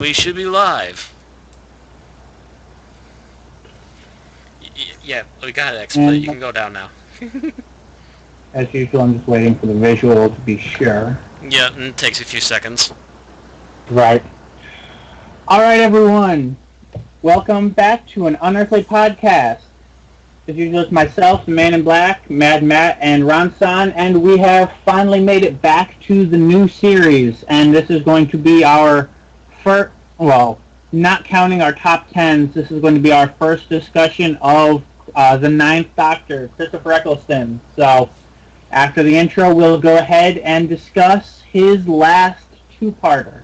We should be live. Yeah, we got it, but you And can go down now. as usual, I'm just waiting for the visual to be sure. Yeah, and it takes a few seconds. Right. All right, everyone. Welcome back to an Unearthly podcast. As usual, it's myself, the Man in Black, Mad Matt, and Ronson, and we have finally made it back to the new series. And this is going to be our first, well, not counting our top tens, this is going to be our first discussion of the Ninth Doctor, Christopher Eccleston. So, after the intro, we'll go ahead and discuss his last two-parter.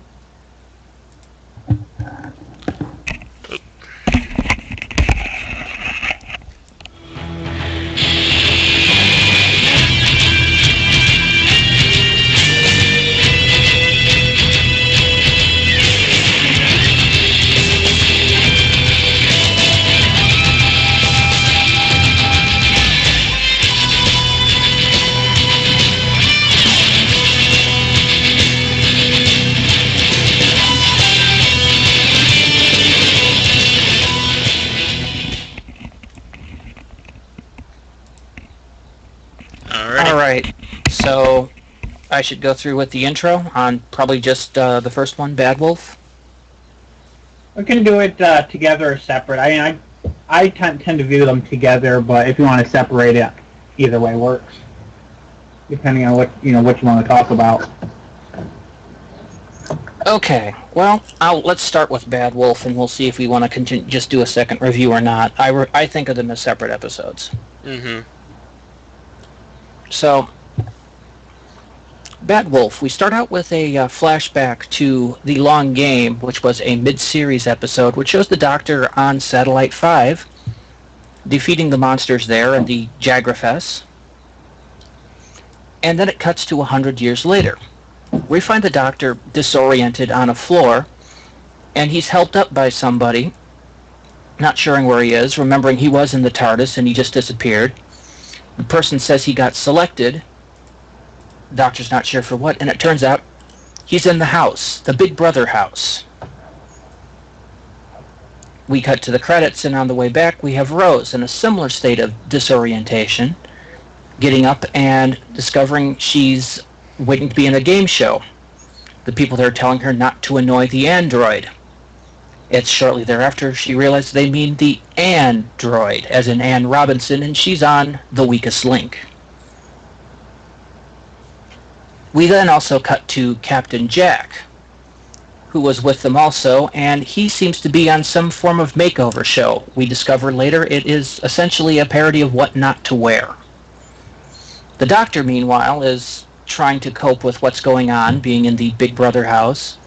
Alrighty. All right. So I should go through with the intro on probably just the first one, Bad Wolf. We can do it together or separate. I tend to view them together, but if you want to separate it, either way works, depending on what you want to talk about. Okay. Well, let's start with Bad Wolf, and we'll see if we want to continue, just do a second review or not. I think of them as separate episodes. Mm-hmm. So, Bad Wolf. We start out with a flashback to The Long Game, which was a mid-series episode, which shows the Doctor on Satellite 5, defeating the monsters there at the Jagrafess. And then it cuts to 100 years later. We find the Doctor disoriented on a floor, and he's helped up by somebody, not sure where he is, remembering he was in the TARDIS and he just disappeared. The person says he got selected. The Doctor's not sure for what, and it turns out he's in the house, the Big Brother house. We cut to the credits, and on the way back we have Rose in a similar state of disorientation, getting up and discovering she's waiting to be in a game show. The people there are telling her not to annoy the android. It's shortly thereafter she realizes they mean the android, as in Anne Robinson, and she's on The Weakest Link. We then also cut to Captain Jack, who was with them also, and he seems to be on some form of makeover show. We discover later it is essentially a parody of What Not to Wear. The Doctor, meanwhile, is trying to cope with what's going on, being in the Big Brother house,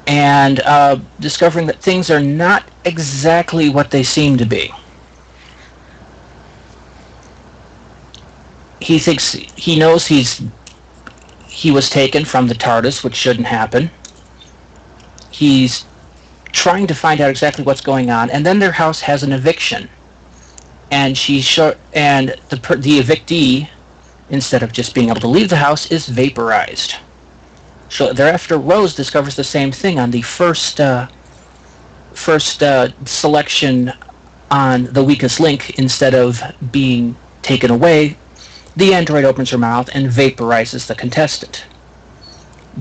and discovering that things are not exactly what they seem to be. He knows he was taken from the TARDIS, which shouldn't happen. He's trying to find out exactly what's going on, and then their house has an eviction, and the evictee, instead of just being able to leave the house, is vaporized. So thereafter, Rose discovers the same thing on the first selection on The Weakest Link. Instead of being taken away, the android opens her mouth and vaporizes the contestant.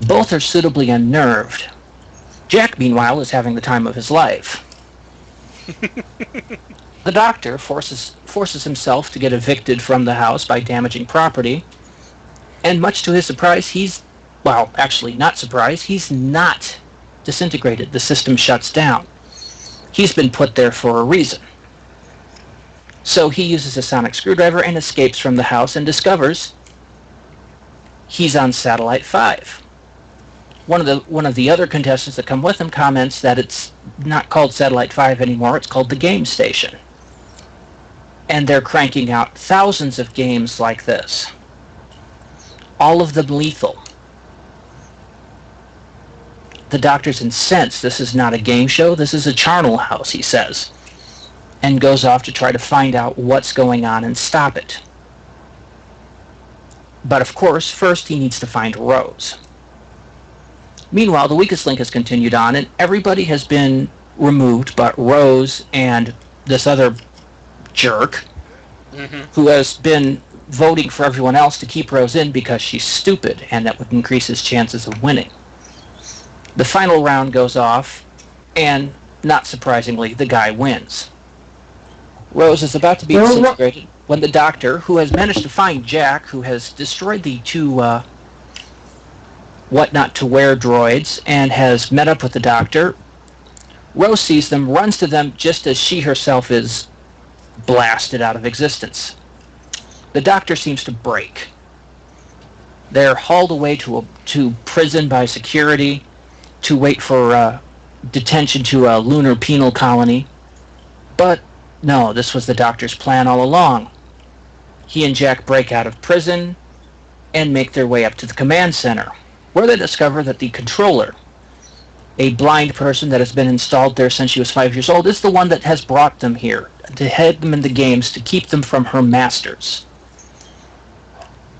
Both are suitably unnerved. Jack, meanwhile, is having the time of his life. The Doctor forces himself to get evicted from the house by damaging property, and much to his surprise, actually not surprised, he's not disintegrated. The system shuts down. He's been put there for a reason. So he uses a sonic screwdriver and escapes from the house and discovers he's on Satellite 5. One of the other contestants that come with him comments that it's not called Satellite 5 anymore, it's called the Game Station. And they're cranking out thousands of games like this. All of them lethal. The Doctor's incensed. This is not a game show, this is a charnel house, he says, and goes off to try to find out what's going on and stop it. But of course, first he needs to find Rose. Meanwhile, the weakest link has continued on, and everybody has been removed but Rose and this other jerk who has been voting for everyone else to keep Rose in because she's stupid, and that would increase his chances of winning. The final round goes off, and not surprisingly, the guy wins. Rose is about to be disintegrated when the doctor, who has managed to find Jack, who has destroyed the two what-not-to-wear droids, and has met up with the doctor. Rose sees them, runs to them just as she herself is blasted out of existence. The doctor seems to break. They're hauled away to prison by security to wait for detention to a lunar penal colony. But no, this was the doctor's plan all along. He and Jack break out of prison and make their way up to the command center, where they discover that the controller, a blind person that has been installed there since she was 5 years old, is the one that has brought them here, to head them in the games, to keep them from her masters.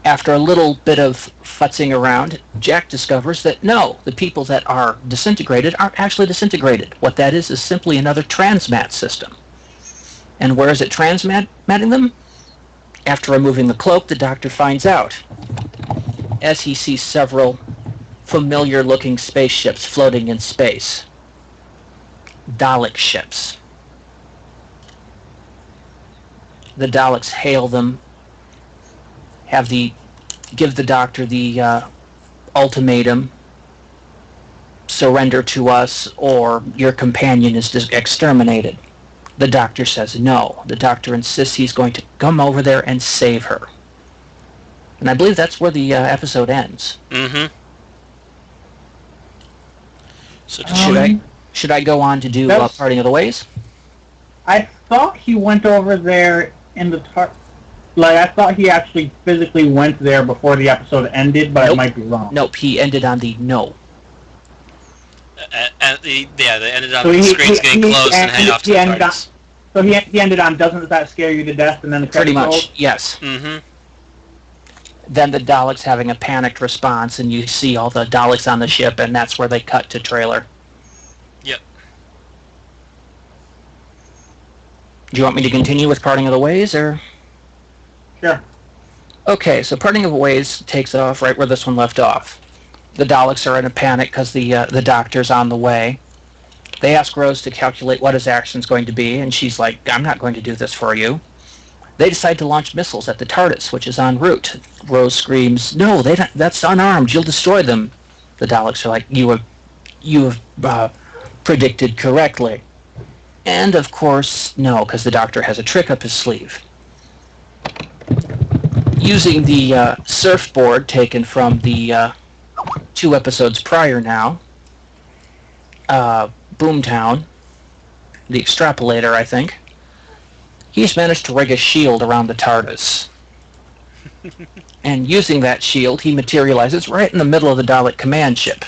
After a little bit of futzing around, Jack discovers that no, the people that are disintegrated aren't actually disintegrated. What that is simply another transmat system. And where is it transmatting them? After removing the cloak, the doctor finds out, as he sees several familiar-looking spaceships floating in space. Dalek ships. The Daleks hail them, give the doctor the ultimatum: surrender to us or your companion is exterminated. The doctor says no. The doctor insists he's going to come over there and save her. And I believe that's where the episode ends. So should I go on to do Parting of the Ways? I thought he went over there in the I thought he actually physically went there before the episode ended, but I might be wrong. Nope, he ended on the no. They ended on the screens getting closed and heading off to the parties. So he ended on, doesn't that scare you to death, and then the pretty much, rolled? Yes. Then the Daleks having a panicked response, and you see all the Daleks on the ship, and that's where they cut to trailer. Yep. Do you want me to continue with Parting of the Ways, or? Sure. Okay, so Parting of the Ways takes off right where this one left off. The Daleks are in a panic because the doctor's on the way. They ask Rose to calculate what his action's going to be, and she's like, I'm not going to do this for you. They decide to launch missiles at the TARDIS, which is en route. Rose screams, no, that's unarmed, you'll destroy them. The Daleks are like, you have predicted correctly. And of course, no, because the doctor has a trick up his sleeve. Using the surfboard taken from the 2 episodes prior now, Boomtown, the extrapolator, I think, he's managed to rig a shield around the TARDIS. And using that shield, he materializes right in the middle of the Dalek command ship,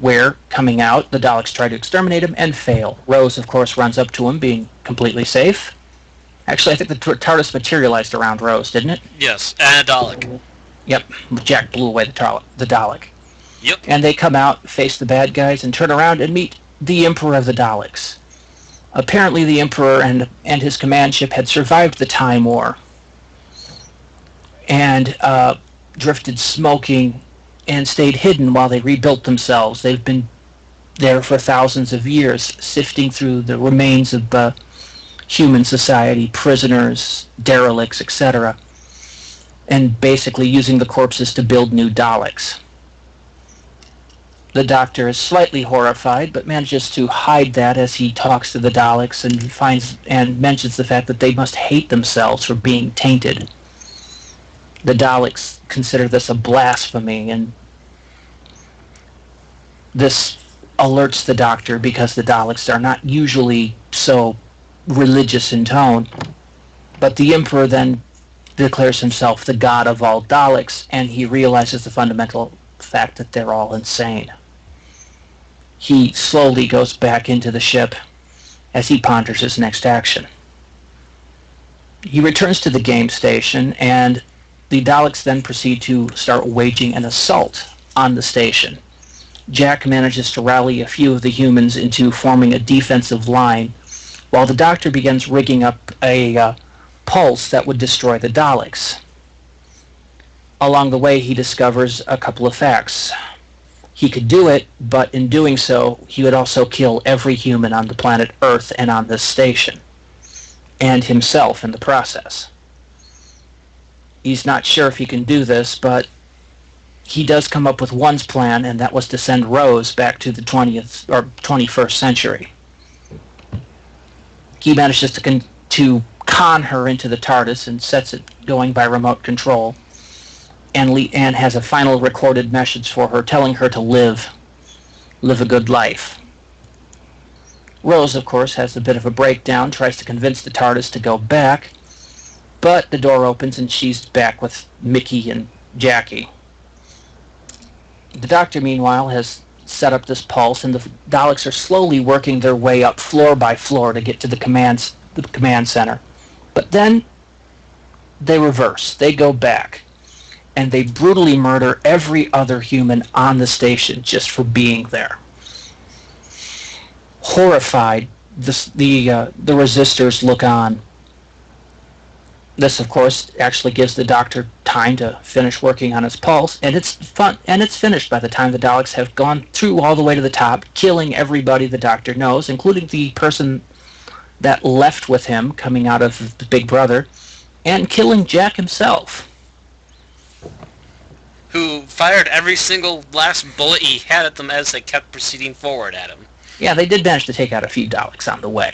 where, coming out, the Daleks try to exterminate him and fail. Rose, of course, runs up to him, being completely safe. Actually, I think the TARDIS materialized around Rose, didn't it? Yes, and a Dalek. Yep, Jack blew away the Dalek. Yep. And they come out, face the bad guys, and turn around and meet the Emperor of the Daleks. Apparently the Emperor and his command ship had survived the Time War and drifted smoking and stayed hidden while they rebuilt themselves. They've been there for thousands of years, sifting through the remains of human society, prisoners, derelicts, etc., and basically using the corpses to build new Daleks. The Doctor is slightly horrified, but manages to hide that as he talks to the Daleks and mentions the fact that they must hate themselves for being tainted. The Daleks consider this a blasphemy, and this alerts the Doctor because the Daleks are not usually so religious in tone. But the Emperor then declares himself the god of all Daleks, and he realizes the fundamental fact that they're all insane. He slowly goes back into the ship as he ponders his next action. He returns to the game station, and the Daleks then proceed to start waging an assault on the station. Jack manages to rally a few of the humans into forming a defensive line, while the Doctor begins rigging up a pulse that would destroy the Daleks. Along the way, he discovers a couple of facts. He could do it, but in doing so, he would also kill every human on the planet Earth and on this station, and himself in the process. He's not sure if he can do this, but he does come up with one plan, and that was to send Rose back to the 20th or 21st century. He manages to con her into the TARDIS and sets it going by remote control, and has a final recorded message for her telling her to live a good life. Rose, of course, has a bit of a breakdown, tries to convince the TARDIS to go back, but the door opens and she's back with Mickey and Jackie. The Doctor, meanwhile, has set up this pulse, and the Daleks are slowly working their way up floor by floor to get to the command center. But then they reverse. They go back, and they brutally murder every other human on the station just for being there. Horrified, the resistors look on. This, of course, actually gives the Doctor time to finish working on his pulse, and it's finished by the time the Daleks have gone through all the way to the top, killing everybody the Doctor knows, including the person that left with him coming out of the Big Brother, and killing Jack himself. Who fired every single last bullet he had at them as they kept proceeding forward at him. Yeah, they did manage to take out a few Daleks on the way.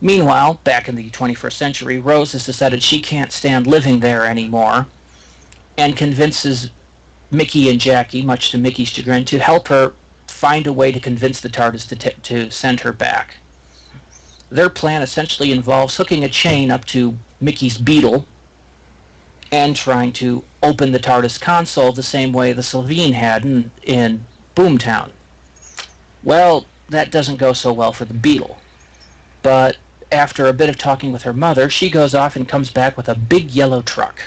Meanwhile, back in the 21st century, Rose has decided she can't stand living there anymore, and convinces Mickey and Jackie, much to Mickey's chagrin, to help her find a way to convince the TARDIS to send her back. Their plan essentially involves hooking a chain up to Mickey's Beetle and trying to open the TARDIS console the same way the Sylvine had in Boomtown. Well, that doesn't go so well for the Beetle, but after a bit of talking with her mother, she goes off and comes back with a big yellow truck.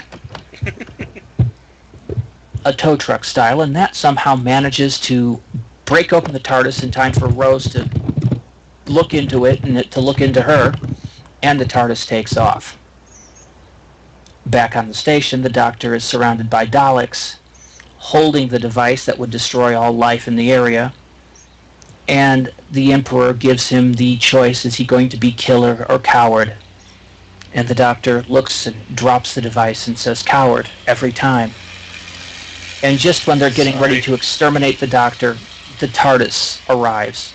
A tow truck style, and that somehow manages to break open the TARDIS in time for Rose to look into it and it to look into her, and the TARDIS takes off. Back on the station, the Doctor is surrounded by Daleks, holding the device that would destroy all life in the area, and the Emperor gives him the choice, is he going to be killer or coward? And the Doctor looks and drops the device and says coward every time. And just when they're getting ready to exterminate the Doctor, the TARDIS arrives,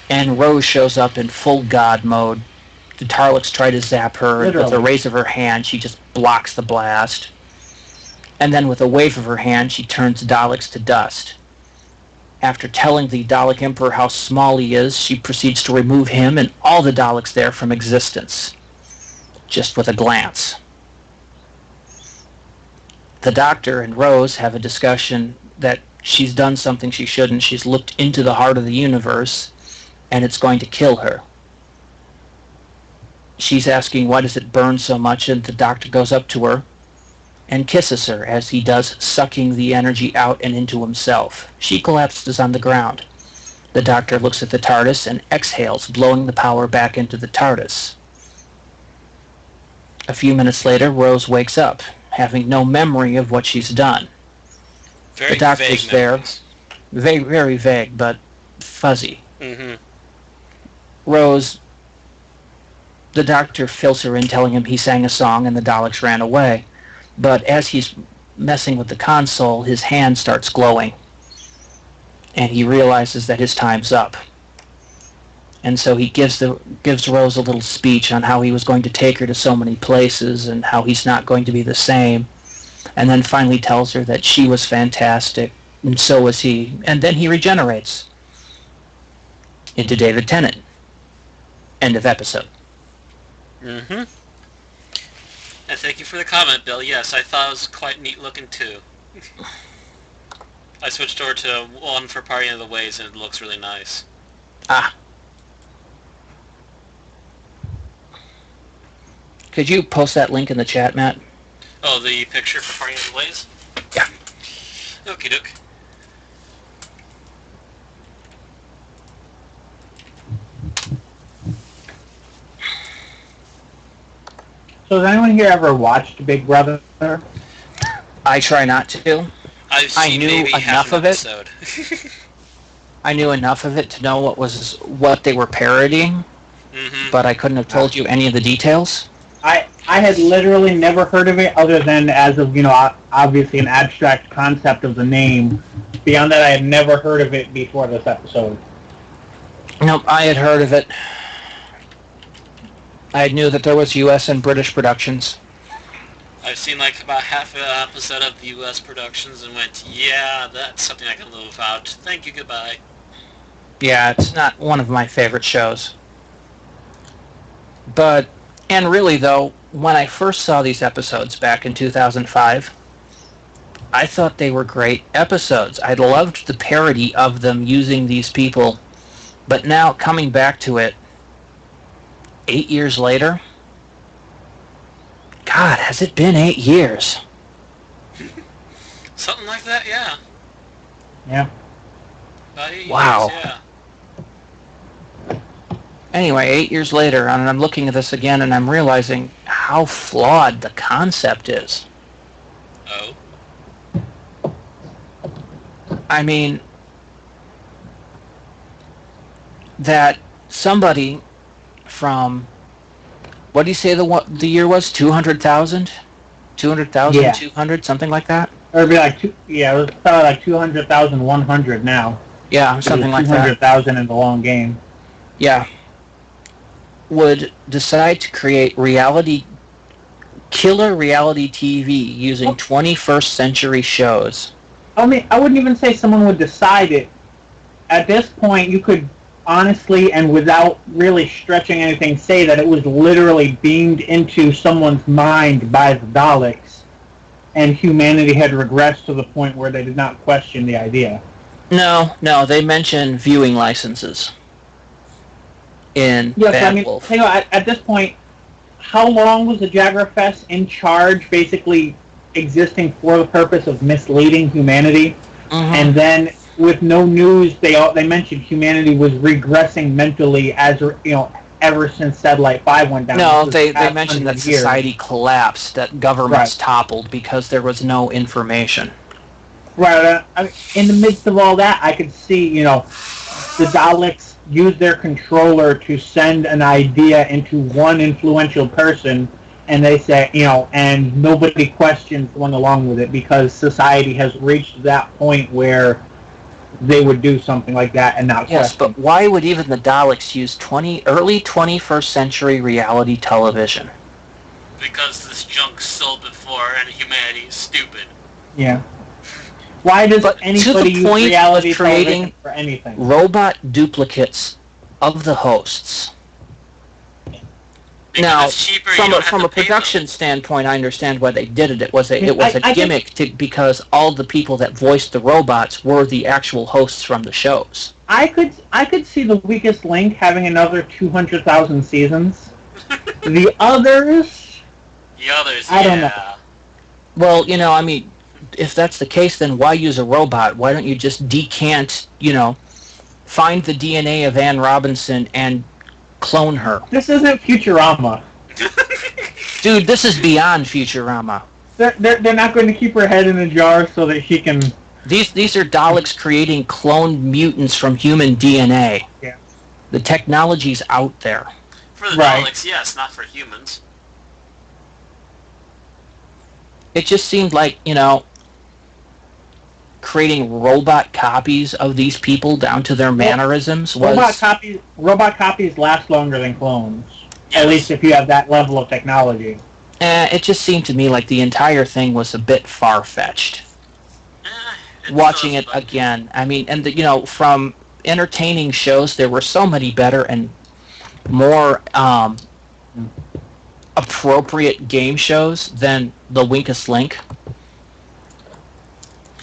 and Rose shows up in full God mode. The Daleks try to zap her, and with a raise of her hand, she just blocks the blast. And then with a wave of her hand, she turns Daleks to dust. After telling the Dalek Emperor how small he is, she proceeds to remove him and all the Daleks there from existence, just with a glance. The Doctor and Rose have a discussion that she's done something she shouldn't. She's looked into the heart of the universe, and it's going to kill her. She's asking, why does it burn so much? And the Doctor goes up to her and kisses her, as he does, sucking the energy out and into himself. She collapses on the ground. The Doctor looks at the TARDIS and exhales, blowing the power back into the TARDIS. A few minutes later, Rose wakes up, having no memory of what she's done. Very the Doctor's vague there. memories. Very, very vague, but fuzzy. Mm-hmm. Rose, the Doctor fills her in, telling him he sang a song and the Daleks ran away. But as he's messing with the console, his hand starts glowing, and he realizes that his time's up. And so he gives Rose a little speech on how he was going to take her to so many places and how he's not going to be the same, and then finally tells her that she was fantastic, and so was he, and then he regenerates into David Tennant. End of episode. Mm-hmm. And thank you for the comment, Bill. Yes, I thought it was quite neat looking too. I switched over to one for Parting of the Ways, and it looks really nice. Ah. Could you post that link in the chat, Matt? Oh, the picture for Parting of the Ways? Yeah. Okie doke. So has anyone here ever watched Big Brother? I try not to. I've I seen knew maybe half enough an of it. episode. I knew enough of it to know what they were parodying, Mm-hmm. but I couldn't have told you any of the details. I had literally never heard of it other than as of, obviously an abstract concept of the name. Beyond that, I had never heard of it before this episode. Nope, I had heard of it. I knew that there was U.S. and British productions. I've seen like about half an episode of the U.S. productions and went, yeah, that's something I can live without. Thank you, goodbye. Yeah, it's not one of my favorite shows. But, and really though, when I first saw these episodes back in 2005, I thought they were great episodes. I loved the parody of them using these people. But now, coming back to it, 8 years later, God, has it been 8 years? Something like that, yeah. Yeah. About 8 Wow. years, yeah. Anyway, 8 years later, and I'm looking at this again, and I'm realizing how flawed the concept is. Oh. I mean, that somebody from, what do you say the year was? 200,000? 200,000, Yeah. 200, something like that? Or it'd be like, it was probably like 200,100 now. Yeah, something like that. 200,000 in the long game. Yeah. Would decide to create killer reality TV using 21st century shows. I mean, I wouldn't even say someone would decide it. At this point, you could honestly and without really stretching anything say that it was literally beamed into someone's mind by the Daleks, and humanity had regressed to the point where they did not question the idea. No, they mention viewing licenses in Bad Wolf. At this point, how long was the Jagrafest in charge, basically existing for the purpose of misleading humanity? Mm-hmm. And then, with no news, they mentioned humanity was regressing mentally ever since Satellite 5 went down. No, they mentioned that society collapsed, that governments toppled because there was no information. Right. In the midst of all that, I could see, the Daleks use their controller to send an idea into one influential person, and they say, and nobody questions going along with it because society has reached that point where they would do something like that and not question. Yes, but why would even the Daleks use early 21st century reality television? Because this junk sold before and humanity is stupid. Yeah. Why does anybody use reality television for anything? Robot duplicates of the hosts. Because now, it's cheaper, from a production standpoint, I understand why they did it. It was a gimmick because all the people that voiced the robots were the actual hosts from the shows. I could see the Weakest Link having another 200,000 seasons. The others, I don't know. Well, I mean, if that's the case, then why use a robot? Why don't you just decant, find the DNA of Anne Robinson and clone her? This isn't Futurama. Dude, this is beyond Futurama. They're not going to keep her head in a jar so that she can... These are Daleks creating cloned mutants from human DNA. Yeah. The technology's out there. For the Daleks, yes, not for humans. It just seemed like, creating robot copies of these people down to their mannerisms was... Robot copies last longer than clones. Yes. At least if you have that level of technology. It just seemed to me like the entire thing was a bit far-fetched. Watching it again. I mean, and from entertaining shows, there were so many better and more appropriate game shows than The Weakest Link.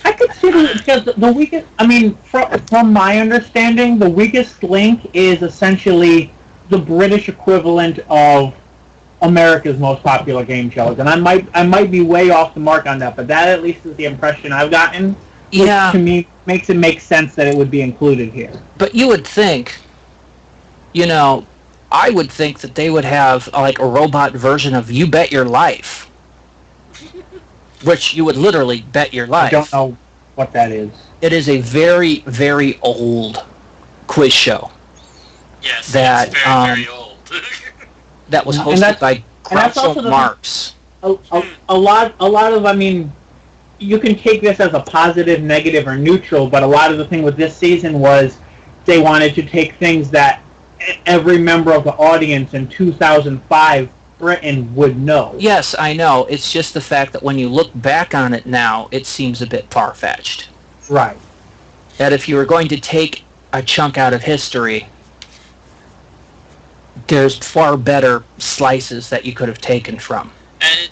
I could see because the Weakest... I mean, from my understanding, The Weakest Link is essentially the British equivalent of America's most popular game shows, and I might be way off the mark on that, but that at least is the impression I've gotten. Which to me makes it make sense that it would be included here. But you would think, I would think that they would have like a robot version of You Bet Your Life, which you would literally bet your life. I don't know what that is. It is a very, very old quiz show. Yes, that, it's very, very old. That was And hosted that's- by that's also Groucho the- Marx. A lot of, I mean, you can take this as a positive, negative, or neutral, but a lot of the thing with this season was they wanted to take things that every member of the audience in 2005 Britain would know. Yes, I know. It's just the fact that when you look back on it now, it seems a bit far-fetched. Right. That if you were going to take a chunk out of history, there's far better slices that you could have taken from.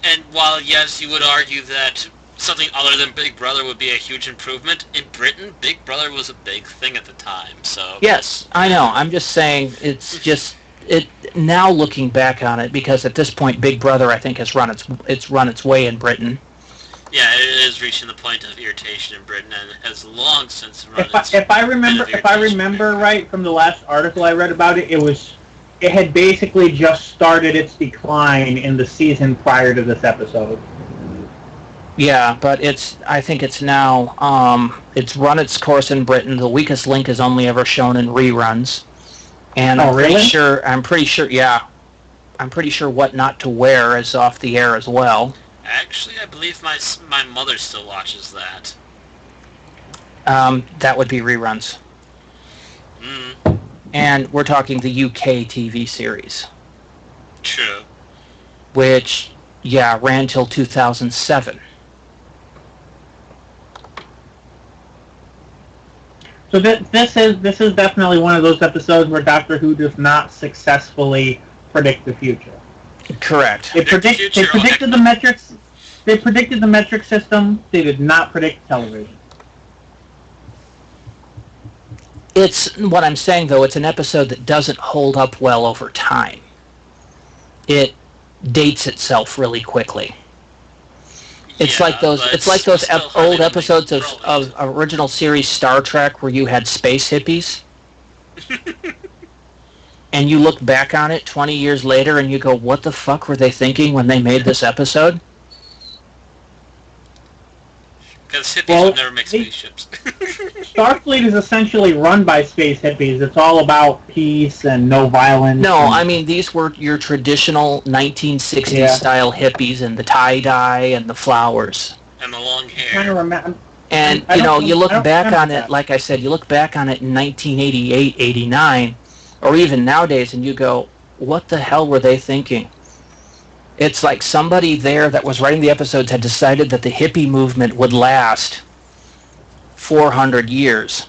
And while, yes, you would argue that something other than Big Brother would be a huge improvement, in Britain, Big Brother was a big thing at the time, so... Yes, I know. I'm just saying it's just... Now looking back on it, because at this point Big Brother, I think, has run its way in Britain. Yeah, it is reaching the point of irritation in Britain, and has long since run its... If I remember right from the last article I read about it, it had basically just started its decline in the season prior to this episode. Yeah, but I think it's now, it's run its course in Britain. The Weakest Link is only ever shown in reruns. And I'm pretty sure What Not to Wear is off the air as well. Actually, I believe my mother still watches that. That would be reruns. Mm. And we're talking the UK TV series. True. Which, ran till 2007. So this is definitely one of those episodes where Doctor Who does not successfully predict the future. Correct. They predicted the metrics. They predicted the metric system. They did not predict television. It's what I'm saying, though. It's an episode that doesn't hold up well over time. It dates itself really quickly. It's like those old episodes of original series Star Trek where you had space hippies. And you look back on it 20 years later and you go, what the fuck were they thinking when they made this episode? Because hippies would never make spaceships. Starfleet is essentially run by space hippies. It's all about peace and no violence. No, I mean, these were your traditional 1960s style hippies and the tie-dye and the flowers. And the long hair. I'm trying to remember. And, you look back on it, like I said, you look back on it in 1988, 89, or even nowadays, and you go, what the hell were they thinking? It's like somebody there that was writing the episodes had decided that the hippie movement would last 400 years.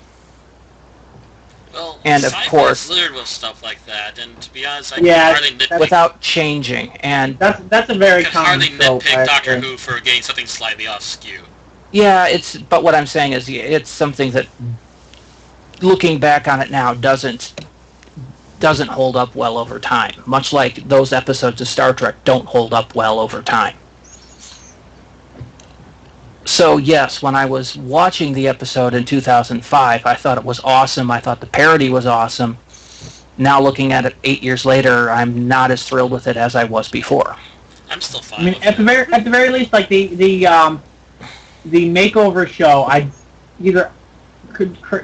Well, and of course, littered with stuff like that, and to be honest, I can hardly nitpick. Without changing, and that's a very common nitpick Doctor Who for getting something slightly off skew. Yeah, but what I'm saying is it's something that, looking back on it now, doesn't hold up well over time. Much like those episodes of Star Trek don't hold up well over time. So yes, when I was watching the episode in 2005, I thought it was awesome. I thought the parody was awesome. Now looking at it 8 years later, I'm not as thrilled with it as I was before. I'm still fine. I mean, at the very least, like the makeover show, I either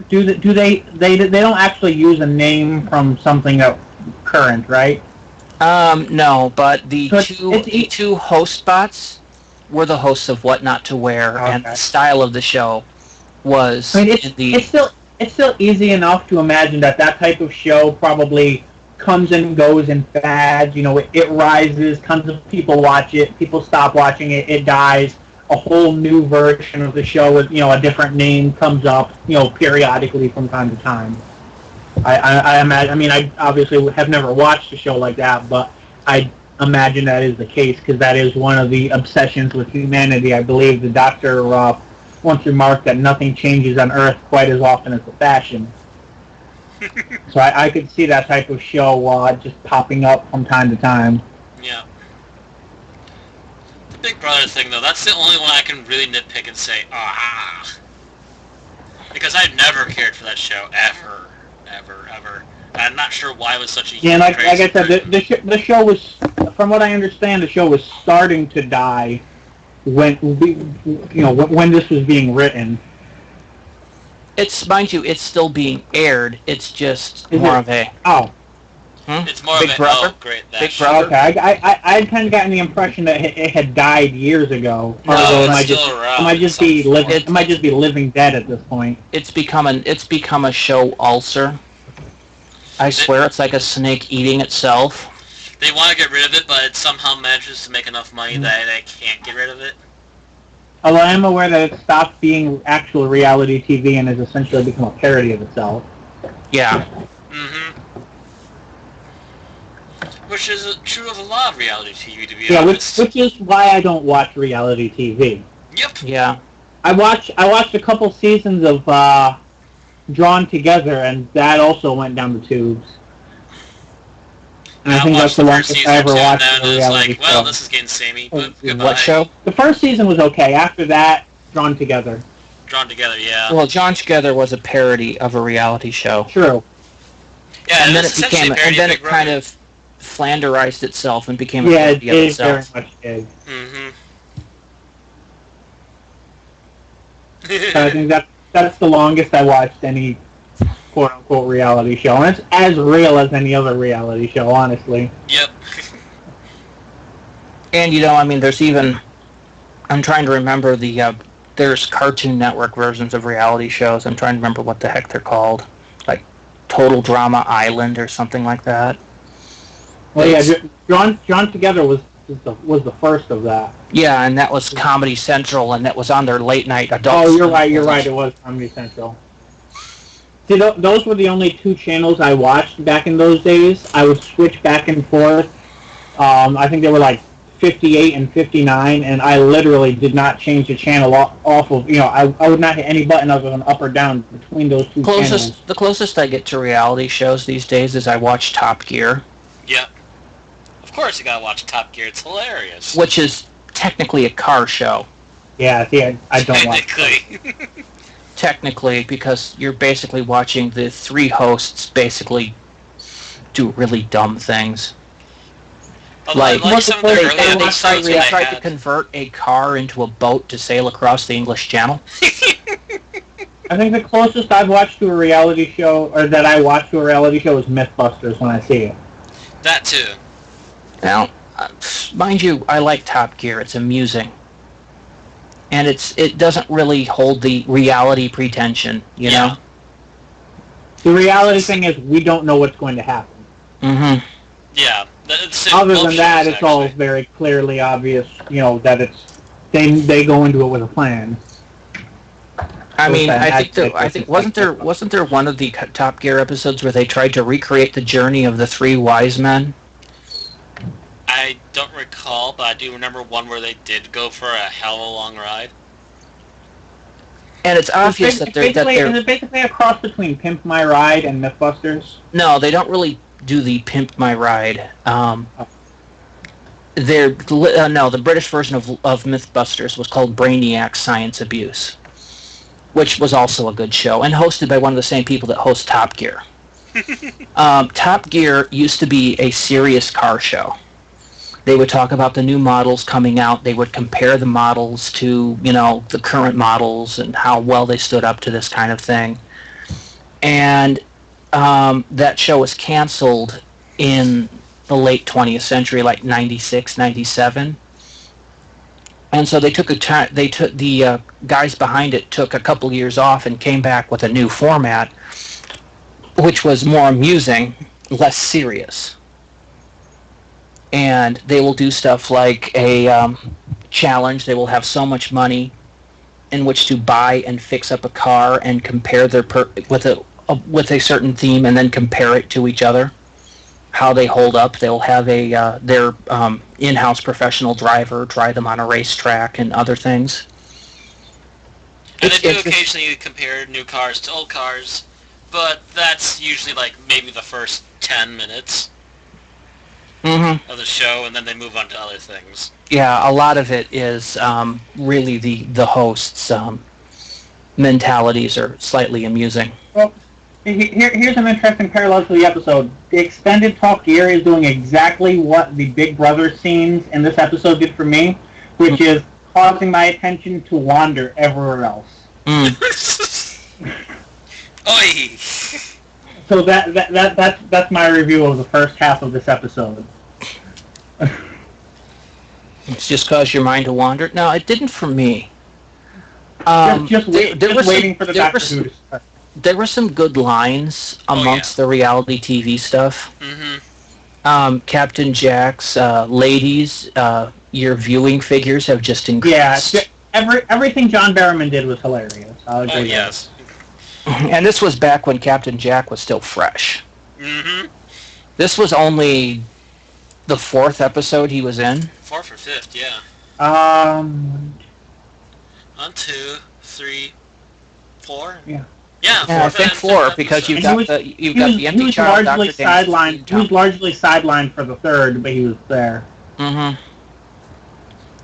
do they don't actually use a name from something current, right? No, but the So two host bots were the hosts of What Not to Wear, and the style of the show was it's still easy enough to imagine that type of show probably comes and goes in fads. It rises, tons of people watch it, people stop watching it, it dies. A whole new version of the show with a different name comes up periodically from time to time. I imagine. I mean, I obviously have never watched a show like that, but I imagine that is the case because that is one of the obsessions with humanity. I believe the Doctor once remarked that nothing changes on Earth quite as often as the fashion. So I could see that type of show just popping up from time to time. Yeah. The Big Brother thing, though, that's the only one I can really nitpick and say, because I've never cared for that show, ever. I'm not sure why it was such a huge Yeah, like I craze. said, the show was, from what I understand, the show was starting to die when this was being written. It's, mind you, it's still being aired. It's just Is more it? of a Oh, It's more Big of a, Brother? oh, great, that Big show. Brother? okay. I kind of gotten the impression that it had died years ago. No, Although it's it might still just around it might in just some be form. it might just be living dead at this point. it's become a show ulcer. I swear it's like a snake eating itself. They want to get rid of it, but it somehow manages to make enough money that they can't get rid of it. Although I am aware that it stopped being actual reality TV and has essentially become a parody of itself. Yeah. Mm-hmm. Which is true of a lot of reality TV, to be Yeah, honest. which is why I don't watch reality TV. Yep. Yeah. I watched a couple seasons of Drawn Together, and that also went down the tubes. And I think that's watched the the first longest season I or ever two, and watched then a it was reality like, well, show. this is getting samey, but goodbye. What show? The first season was okay. After that, Drawn Together. Drawn Together, yeah. Well, John Together was a parody of a reality show. True. Yeah, And then was it essentially became, a parody and then of it Big kind Brother. of flanderized itself and became a Yeah, parody of it very itself. much did. Mm-hmm. So I think that's the longest I watched any quote unquote reality show, and it's as real as any other reality show, honestly. Yep. And I mean, there's even, I'm trying to remember there's Cartoon Network versions of reality shows. I'm trying to remember what the heck they're called, like Total Drama Island or something like that. Well, yeah, Drawn Together was the first of that. Yeah, and that was Comedy Central, and that was on their late night adult. Oh, you're right. It was Comedy Central. See, those were the only two channels I watched back in those days. I would switch back and forth. I think they were like 58 and 59, and I literally did not change the channel off of, I would not hit any button other than up or down between those two channels. The closest I get to reality shows these days is I watch Top Gear. Yep. Of course you gotta watch Top Gear, it's hilarious. Which is technically a car show. Yeah, see, I don't watch. Technically. Technically, because you're basically watching the three hosts basically do really dumb things. Like some of the early they episodes tried to convert a car into a boat to sail across the English Channel. I think the closest I've watched to a reality show, or that I watched to a reality show, is Mythbusters when I see it. That too. Now, mind you, I like Top Gear. It's amusing. And it doesn't really hold the reality pretension, you know? The reality thing is we don't know what's going to happen. Mm-hmm. Yeah. Other than that, it's all very clearly obvious, that it's they go into it with a plan. I mean, I think wasn't there one of the Top Gear episodes where they tried to recreate the journey of the three wise men? I don't recall, but I do remember one where they did go for a hell of a long ride. And it's obvious that they're Is it basically a cross between Pimp My Ride and Mythbusters? No, they don't really do the Pimp My Ride. The British version of Mythbusters was called Brainiac Science Abuse, which was also a good show, and hosted by one of the same people that host Top Gear. Top Gear used to be a serious car show. They would talk about the new models coming out. They would compare the models to, the current models and how well they stood up to this kind of thing. And that show was canceled in the late 20th century, like 96, 97. And so the guys behind it took a couple years off and came back with a new format, which was more amusing, less serious. And they will do stuff like a challenge. They will have so much money in which to buy and fix up a car and compare with a certain theme, and then compare it to each other, how they hold up. They'll have their in-house professional driver drive them on a racetrack and other things. And they do occasionally compare new cars to old cars, but that's usually like maybe the first 10 minutes. Mm-hmm. Of the show, and then they move on to other things. Yeah, a lot of it is really the hosts' mentalities are slightly amusing. Well, here's an interesting parallel to the episode. The extended Top Gear is doing exactly what the Big Brother scenes in this episode did for me, which is causing my attention to wander everywhere else. Oi! So that's my review of the first half of this episode. It's just caused your mind to wander? No, it didn't for me. Just waiting for the Doctor Who to start. There were some good lines amongst the reality TV stuff. Mm-hmm. Captain Jack's ladies, your viewing figures have just increased. Yeah, everything John Barrowman did was hilarious. I'll agree with yes. And this was back when Captain Jack was still fresh. Mm-hmm. This was only the 4th episode he was in. 4th or 5th, yeah. 1, 2, 3, 4. Yeah. Yeah, I think 4 because you've got the empty child. He was largely sidelined for the 3rd, but he was there. Mm-hmm.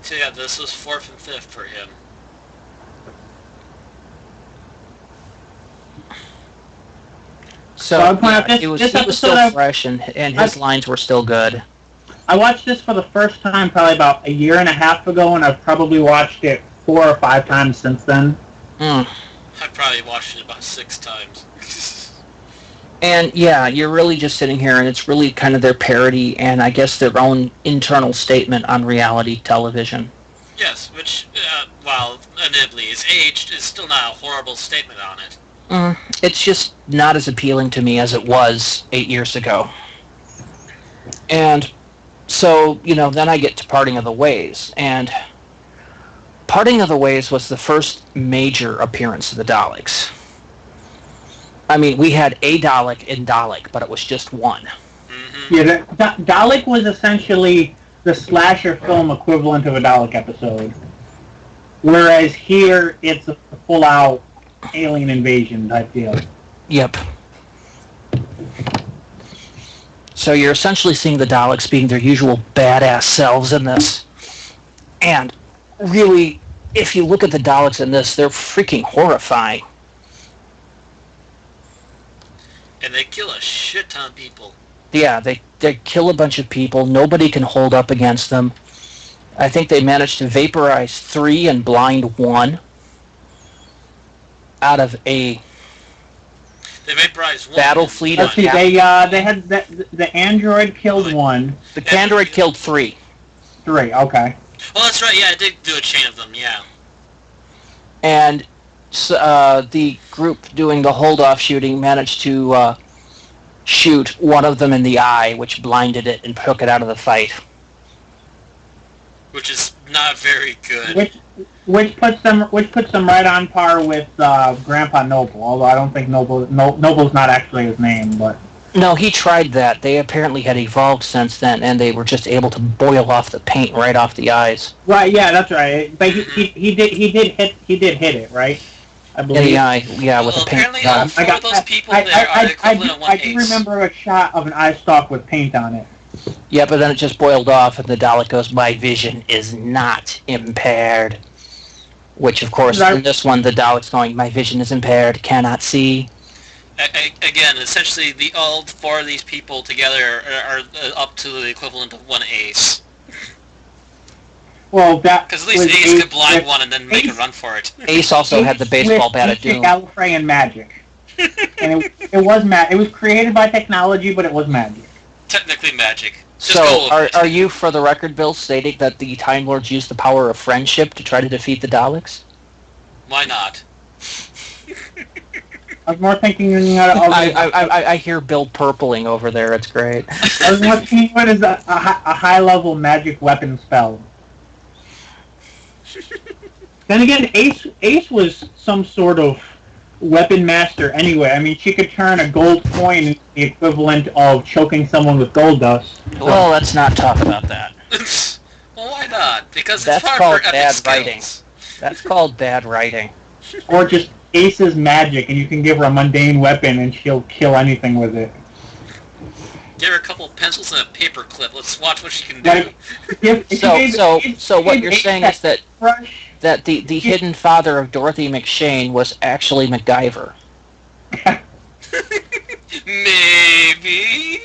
So yeah, this was 4th and 5th for him. So he was still fresh, and his lines were still good. I watched this for the first time probably about a year and a half ago, and I've probably watched it 4 or 5 times since then. I've probably watched it about 6 times. And yeah, you're really just sitting here, and it's really kind of their parody and I guess their own internal statement on reality television. Yes, which, while admittedly is aged, is still not a horrible statement on it. It's just not as appealing to me as it was 8 years ago. And so, then I get to Parting of the Ways, and Parting of the Ways was the first major appearance of the Daleks. I mean, we had a Dalek in Dalek, but it was just one. Mm-hmm. Yeah, Dalek was essentially the slasher film equivalent of a Dalek episode. Whereas here, it's a full-out alien invasion type deal. Yep. So you're essentially seeing the Daleks being their usual badass selves in this. And really, if you look at the Daleks in this, they're freaking horrifying. And they kill a shit ton of people. Yeah, they kill a bunch of people. Nobody can hold up against them. I think they managed to vaporize 3 and blind 1 out of a They vaporized 1. battle fleet of... They had the android killed 1. The android killed 3. 3, okay. Well, that's right. Yeah, I did do a chain of them. Yeah. And the group doing the hold-off shooting managed to shoot one of them in the eye, which blinded it and took it out of the fight. Which is not very good. Which puts them right on par with Grandpa Noble. Although I don't think Noble's not actually his name, but no, he tried that. They apparently had evolved since then, and they were just able to boil off the paint right off the eyes. Right, yeah, that's right. But he did hit it, right? I believe. In the eye, yeah, with the paint. Apparently, all 4 of those people there are the equivalent of 1 I do remember a shot of an eye stalk with paint on it. Yeah, but then it just boiled off, and the Dalek goes, "My vision is not impaired." Which, of course, in this one, the Dalek's going, "My vision is impaired, cannot see." Again, essentially, all 4 of these people together are up to the equivalent of 1 ace. Well, because at least Ace could blind one and then make a run for it. Ace also had the baseball bat of doom. Gallifrey and magic, and it was It was created by technology, but it was magic. Technically magic. So, are you, for the record, Bill, stating that the Time Lords used the power of friendship to try to defeat the Daleks? Why not? I was more thinking I hear Bill purpling over there. It's great. I was more thinking what is a high-level magic weapon spell. Then again, Ace was some sort of weapon master anyway. I mean, she could turn a gold coin into the equivalent of choking someone with gold dust. Well, let's not talk about that. Well, why not? Because that's it's hard called for bad skills. writing. That's called bad writing. Or just Ace's magic, and you can give her a mundane weapon, and she'll kill anything with it. Give her a couple of pencils and a paper clip. Let's watch what she can do. So what you're saying is that the hidden father of Dorothy McShane was actually MacGyver. Maybe.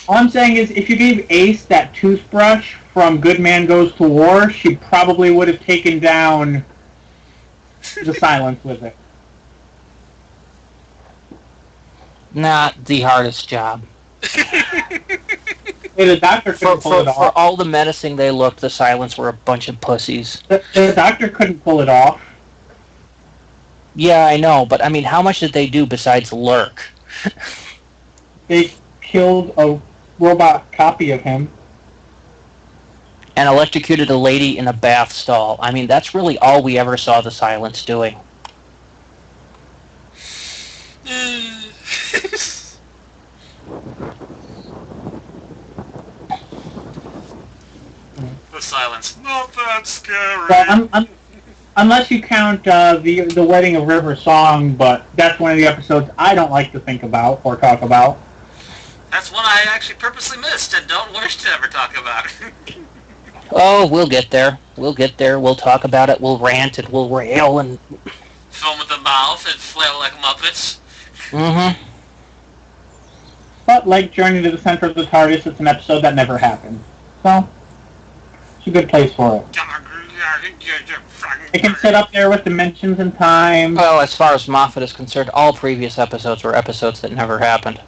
All I'm saying is, if you gave Ace that toothbrush from Good Man Goes to War, she probably would have taken down the silence with it. Not the hardest job. Hey, the doctor couldn't pull it For off. all the menacing they looked, the Silents were a bunch of pussies. The doctor couldn't pull it off. Yeah, I know, but I mean, how much did they do besides lurk? They killed a robot copy of him. And electrocuted a lady in a bath stall. I mean, that's really all we ever saw the Silents doing. The silence. Not that scary. Well, unless you count the Wedding of River song, but that's one of the episodes I don't like to think about or talk about. That's one I actually purposely missed and don't wish to ever talk about. Oh, we'll get there. We'll get there. We'll talk about it. We'll rant and we'll rail and... Film with the mouth and flail like Muppets. Mm-hmm. But like Journey to the Center of the TARDIS, it's an episode that never happened. So, it's a good place for it. It can sit up there with Dimensions and Time. Well, as far as Moffat is concerned, all previous episodes were episodes that never happened.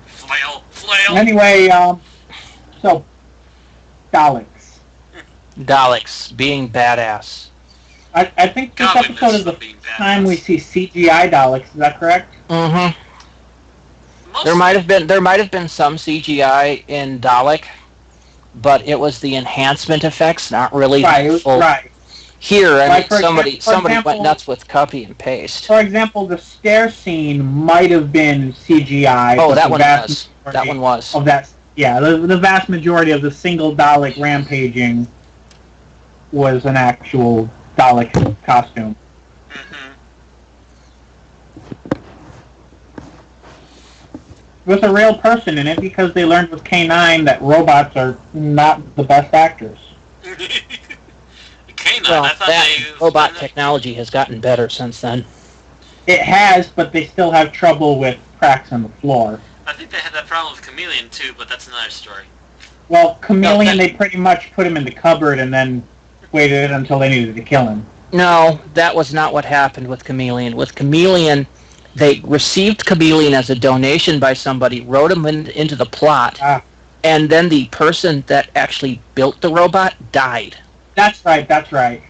Flail. Anyway, so, Daleks. Daleks being badass. I think this God, we episode miss is the them being first time we badass. see CGI Daleks, is that correct? Mm-hmm. Most There might have been some CGI in Dalek, but it was the enhancement effects, not really the full. Right. Here, I Like, mean, somebody example- went nuts with copy and paste. For example, the stair scene might have been CGI. Oh, but that the one vast was. That majority one was. Of that, yeah, the vast majority of the single Dalek rampaging was an actual Dalek costume. Mm-hmm. With a real person in it, because they learned with K9 that robots are not the best actors. K9, Well, I thought that they... robot technology has gotten better since then. It has, but they still have trouble with cracks on the floor. I think they had that problem with Chameleon too, but that's another story. Well, Chameleon, No, they pretty much put him in the cupboard and then waited until they needed to kill him. No, that was not what happened with Chameleon. With Chameleon, they received Chameleon as a donation by somebody, wrote him into the plot, and then the person that actually built the robot died. That's right.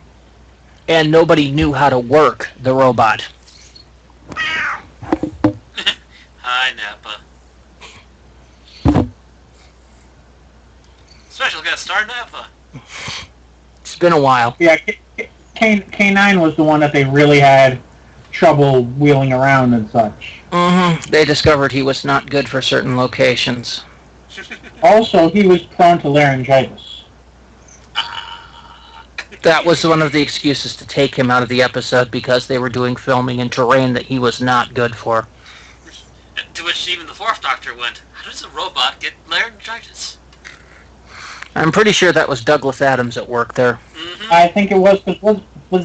And nobody knew how to work the robot. Hi, Nappa. Special guest star Nappa. It's been a while. Yeah, K9 was the one that they really had trouble wheeling around and such. Mm-hmm. They discovered he was not good for certain locations. Also, he was prone to laryngitis. That was one of the excuses to take him out of the episode because they were doing filming in terrain that he was not good for. To which even the fourth Doctor went, how does a robot get laryngitis? I'm pretty sure that was Douglas Adams at work there. Mm-hmm. I think it was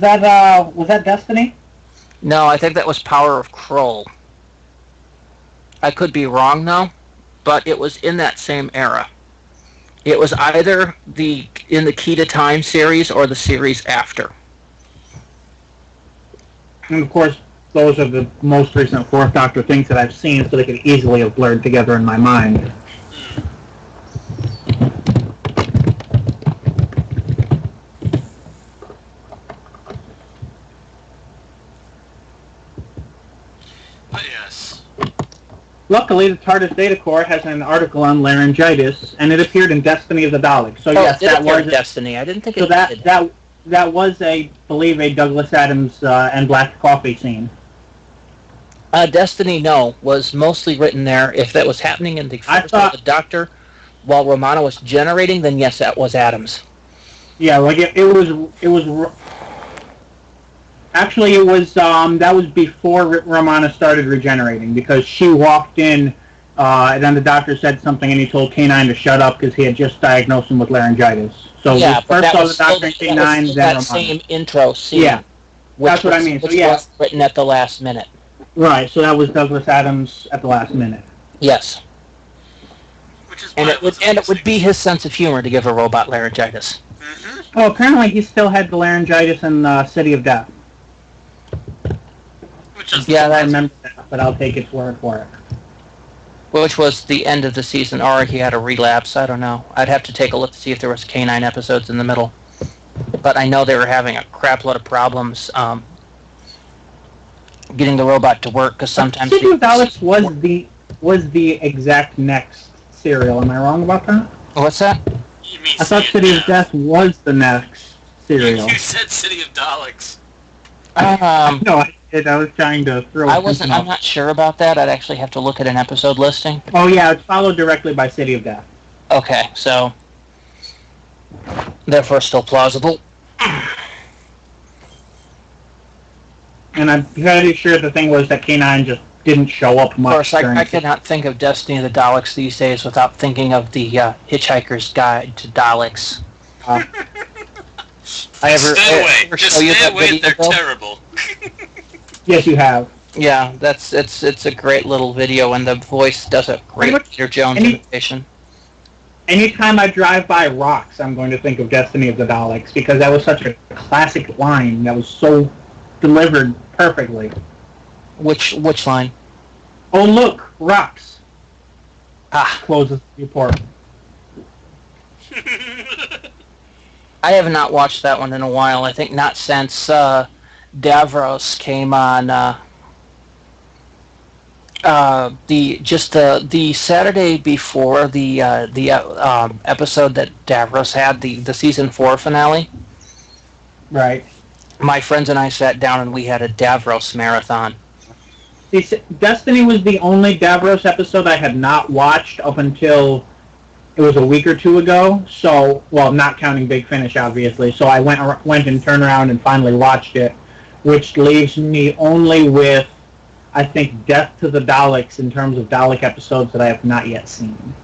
that Destiny? No, I think that was Power of Kroll. I could be wrong though, but it was in that same era. It was either in the Key to Time series or the series after. And of course, those are the most recent Fourth Doctor things that I've seen, so they could easily have blurred together in my mind. But yes. Luckily, the TARDIS Data Core has an article on laryngitis, and it appeared in Destiny of the Daleks. So yes, that was Destiny. I didn't think so it did. that was believe a Douglas Adams and Black Coffee scene. Destiny, no, was mostly written there. If that was happening in the first of the Doctor, while Romana was generating, then yes, that was Adams. Yeah, like it was. Actually, it was that was before Romana started regenerating, because she walked in, and then the doctor said something, and he told K9 to shut up because he had just diagnosed him with laryngitis. So Yeah, we but first that saw was the doctor still, and that was K9, still then that Romana. same intro scene. Yeah, that's what I mean. So Which was written at the last minute. Right, so that was Douglas Adams at the last minute. Yes. Which is And why it would amazing. be his sense of humor to give a robot laryngitis. Mm-hmm. Oh, apparently he still had the laryngitis in City of Death. Which is Yeah, I that's remember that, but I'll take its word for it. which was the end of the season, or he had a relapse. I don't know. I'd have to take a look to see if there was canine episodes in the middle. But I know they were having a crap load of problems getting the robot to work because sometimes City of Daleks was the exact next serial. Am I wrong about that? What's that? You mean I thought City of Death was the next serial. You said City of Daleks. No, I did. I was trying to throw. I'm not sure about that. I'd actually have to look at an episode listing. Oh yeah, it's followed directly by City of Death. Okay, so therefore still plausible. And I'm fairly sure the thing was that K9 just didn't show up much. Of course, during I cannot think of Destiny of the Daleks these days without thinking of the Hitchhiker's Guide to Daleks. Stay away. Just stay away. They're terrible. Yes, you have. Yeah, it's a great little video, and the voice does a great Peter Jones imitation. Anytime I drive by rocks, I'm going to think of Destiny of the Daleks because that was such a classic line that was so delivered perfectly. Which line? Oh look, rocks. Ah, Closes the report. I have not watched that one in a while. I think not since Davros came on. The Saturday before the episode that Davros had, the season 4 finale. Right. My friends and I sat down and we had a Davros marathon. Destiny was the only Davros episode I had not watched up until it was a week or two ago. So, well, not counting Big Finish, obviously. So I went and turned around and finally watched it, which leaves me only with, I think, Death to the Daleks in terms of Dalek episodes that I have not yet seen.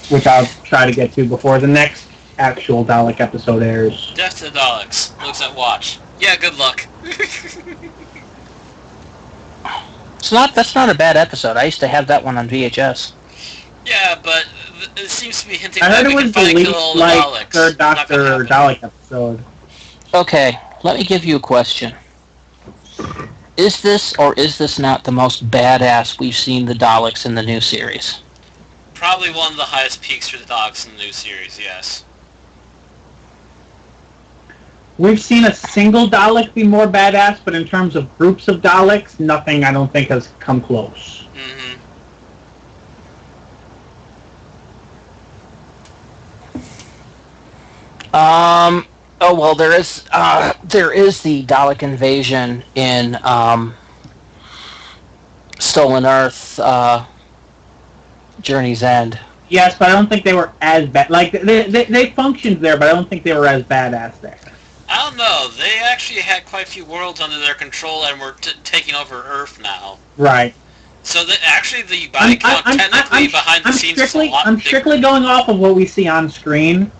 Which I'll try to get to before the next actual Dalek episode airs. Death to the Daleks. Looks at watch. Yeah, good luck. That's not a bad episode. I used to have that one on VHS. Yeah, but it seems to be hinting I that heard we it can was the finally kill all least, the like, Daleks. Third Not gonna Doctor happen. Dalek episode. Okay, let me give you a question. Is this or is this not the most badass we've seen the Daleks in the new series? Probably one of the highest peaks for the Daleks in the new series, yes. We've seen a single Dalek be more badass, but in terms of groups of Daleks, nothing I don't think has come close. Mm-hmm. Oh well, there is the Dalek invasion in Stolen Earth, Journey's End. Yes, but I don't think they were as bad. Like, they functioned there, but I don't think they were as badass there. I don't know. They actually had quite a few worlds under their control and were taking over Earth now. Right. So actually the body count technically behind the scenes is a lot I'm bigger. strictly going off of what we see on screen,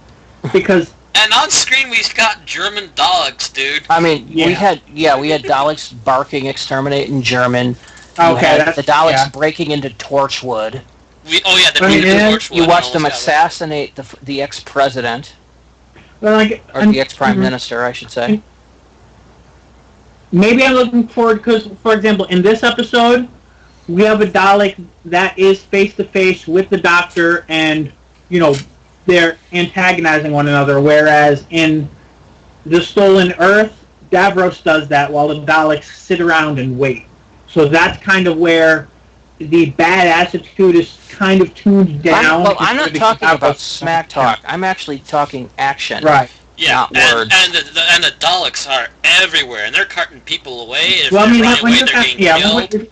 because... And on screen we've got German Daleks, dude. I mean, Yeah. we had Daleks barking, exterminate in German. Okay, the Daleks breaking into Torchwood. The Yeah. You watched them assassinate the ex-president, Well, like, or the ex-prime minister, I should say. Maybe I'm looking forward because, for example, in this episode, we have a Dalek that is face-to-face with the Doctor, and, you know, they're antagonizing one another, whereas in the Stolen Earth, Davros does that while the Daleks sit around and wait. So that's kind of where the bad attitude is kind of tuned down. I'm not talking about smack talk. I'm actually talking action. Right. Yeah, not words. and the Daleks are everywhere, and they're carting people away. If Well, I mean, they're running when away, you're they're getting killed.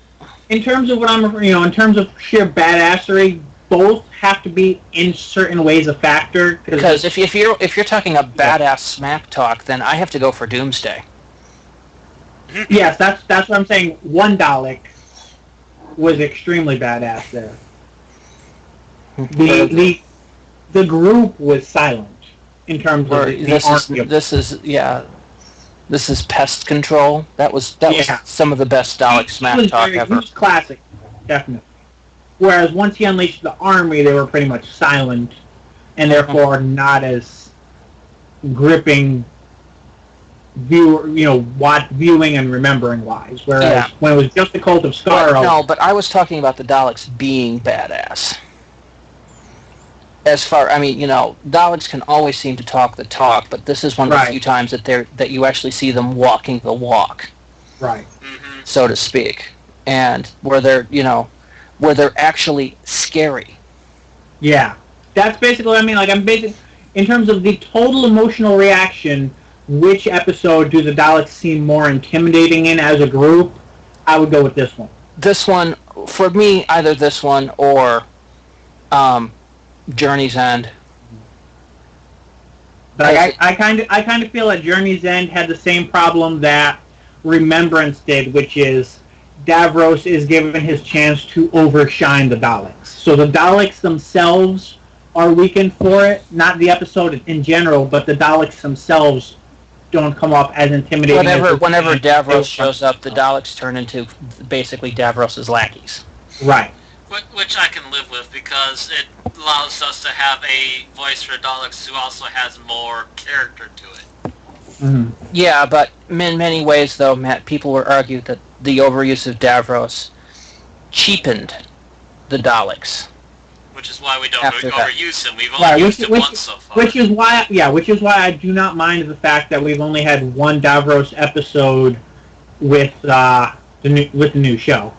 in terms of what I'm, in terms of sheer badassery, both have to be in certain ways a factor. Because if you're talking a badass smack talk, then I have to go for Doomsday. Yes, that's what I'm saying. One Dalek was extremely badass there. The group was silent in terms of the army. This is This is Pest Control. That was Yeah. some of the best Dalek smack talk He ever. was classic, definitely. Whereas once he unleashed the army, they were pretty much silent, and therefore not as gripping viewing and remembering wise. Whereas when it was just the Cult of Skaro... But I was talking about the Daleks being badass. Daleks can always seem to talk the talk, but this is one of the few times that you actually see them walking the walk. Right. Mm-hmm. So to speak. And where they're actually scary. Yeah. That's basically, in terms of the total emotional reaction, which episode do the Daleks seem more intimidating in as a group? I would go with this one. This one, for me, either this one or Journey's End. But I kind of feel that Journey's End had the same problem that Remembrance did, which is Davros is given his chance to overshine the Daleks. So the Daleks themselves are weakened for it, not the episode in general, but the Daleks themselves don't come off as intimidating. Whenever Davros shows up, the Daleks turn into basically Davros' lackeys. Right. Which I can live with because it allows us to have a voice for Daleks who also has more character to it. Mm-hmm. Yeah, but in many ways, though, Matt, people will argue that the overuse of Davros cheapened the Daleks. Which is why we don't overuse him. We've only used him once so far. Which is why I do not mind the fact that we've only had one Davros episode with the new show.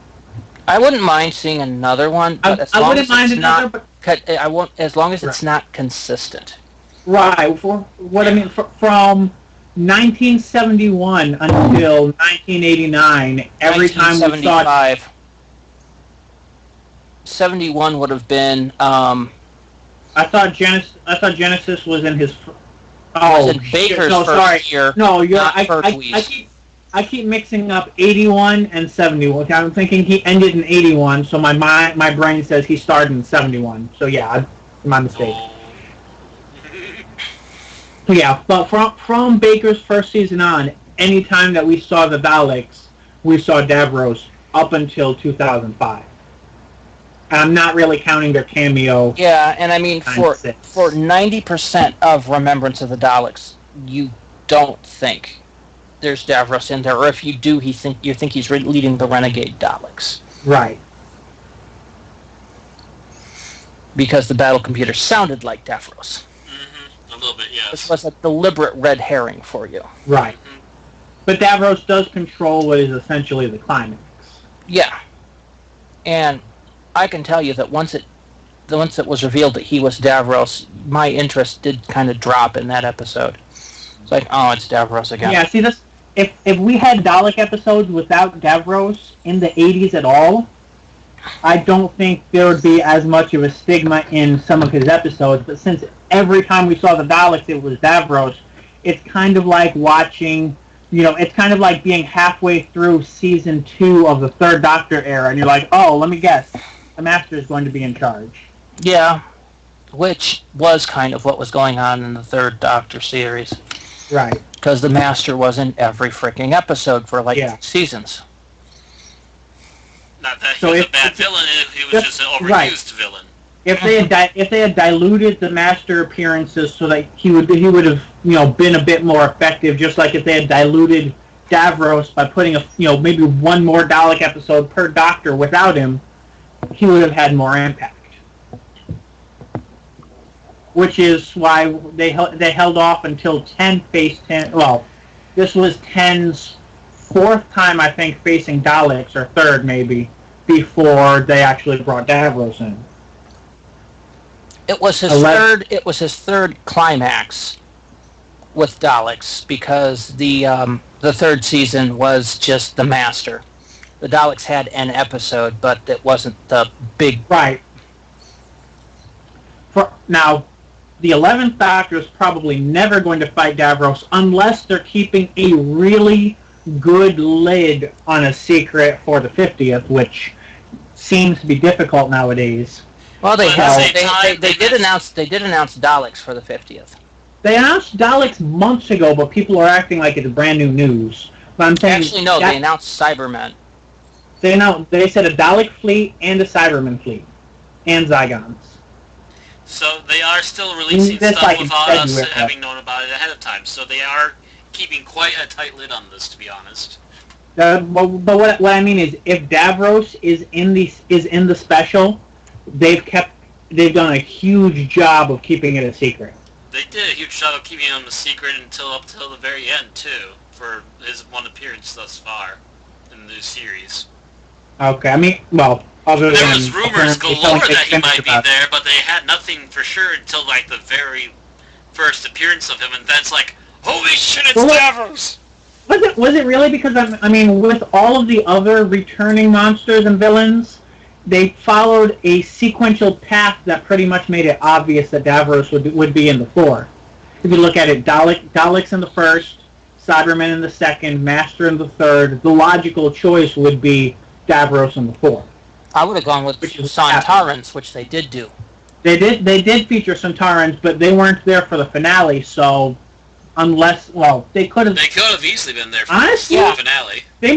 I wouldn't mind seeing another one, but as long as it's not consistent. Right. From 1971 until 1989, every time we saw 71 would have been. I thought Genesis was in his. Baker's first year. No, I keep mixing up 81 and 71. I'm thinking he ended in 81, so my brain says he started in 71. So yeah, my mistake. Yeah, but from Baker's first season on, any time that we saw the Daleks, we saw Davros up until 2005. And I'm not really counting their cameo. Yeah, and I mean, for 90% of Remembrance of the Daleks, you don't think there's Davros in there, or if you do, you think he's leading the renegade Daleks. Right. Because the battle computer sounded like Davros. Mm-hmm. A little bit, yes. This was a deliberate red herring for you. Right. Mm-hmm. But Davros does control what is essentially the climax. Yeah. And I can tell you that once it was revealed that he was Davros, my interest did kind of drop in that episode. It's like, oh, it's Davros again. Yeah, see, this if we had Dalek episodes without Davros in the 80s at all, I don't think there would be as much of a stigma in some of his episodes. But since every time we saw the Daleks, it was Davros, it's kind of like watching, it's kind of like being halfway through season 2 of the Third Doctor era, and you're like, oh, let me guess, the Master is going to be in charge. Yeah, which was kind of what was going on in the Third Doctor series. Right. Because the Master was in every freaking episode for 6 seasons. Not that he was a bad villain, he was just an overused villain. If they had diluted the Master appearances so that he would have been a bit more effective, just like if they had diluted Davros by putting maybe one more Dalek episode per Doctor without him, he would have had more impact. Which is why they held off until 10 faced 10. Well, this was 10's fourth time, I think, facing Daleks, or third maybe, before they actually brought Davros in. It was his third. It was his third climax with Daleks because the third season was just the Master. The Daleks had an episode, but it wasn't the big. Right. Now, the 11th Doctor is probably never going to fight Davros unless they're keeping a really good lid on a secret for the 50th, which seems to be difficult nowadays. Well, they did announce Daleks for the 50th. They announced Daleks months ago, but people are acting like it's brand new news. But I'm saying Actually, no, they announced Cybermen. They said a Dalek fleet and a Cyberman fleet and Zygons. So they are still releasing That's stuff like in without us February. having known about it ahead of time. So they are keeping quite a tight lid on this, to be honest. But what I mean is, if Davros is in the special, they've done a huge job of keeping it a secret. They did a huge job of keeping him a secret up till the very end too, for his one appearance thus far in the new series. Okay, I mean, well, other There than was rumors galore that he might be there, but they had nothing for sure until like the very first appearance of him, and that's like, holy shit, it's Davros! Was it really? Because I mean, with all of the other returning monsters and villains, they followed a sequential path that pretty much made it obvious that Davros would be in the 4. If you look at it, Daleks in the first, Cybermen in the second, Master in the third. The logical choice would be Davros in the 4. I would have gone with Sontarans, which they did do. They did feature Sontarans, but they weren't there for the finale, so unless, well, they could have easily been there for honestly, the finale. It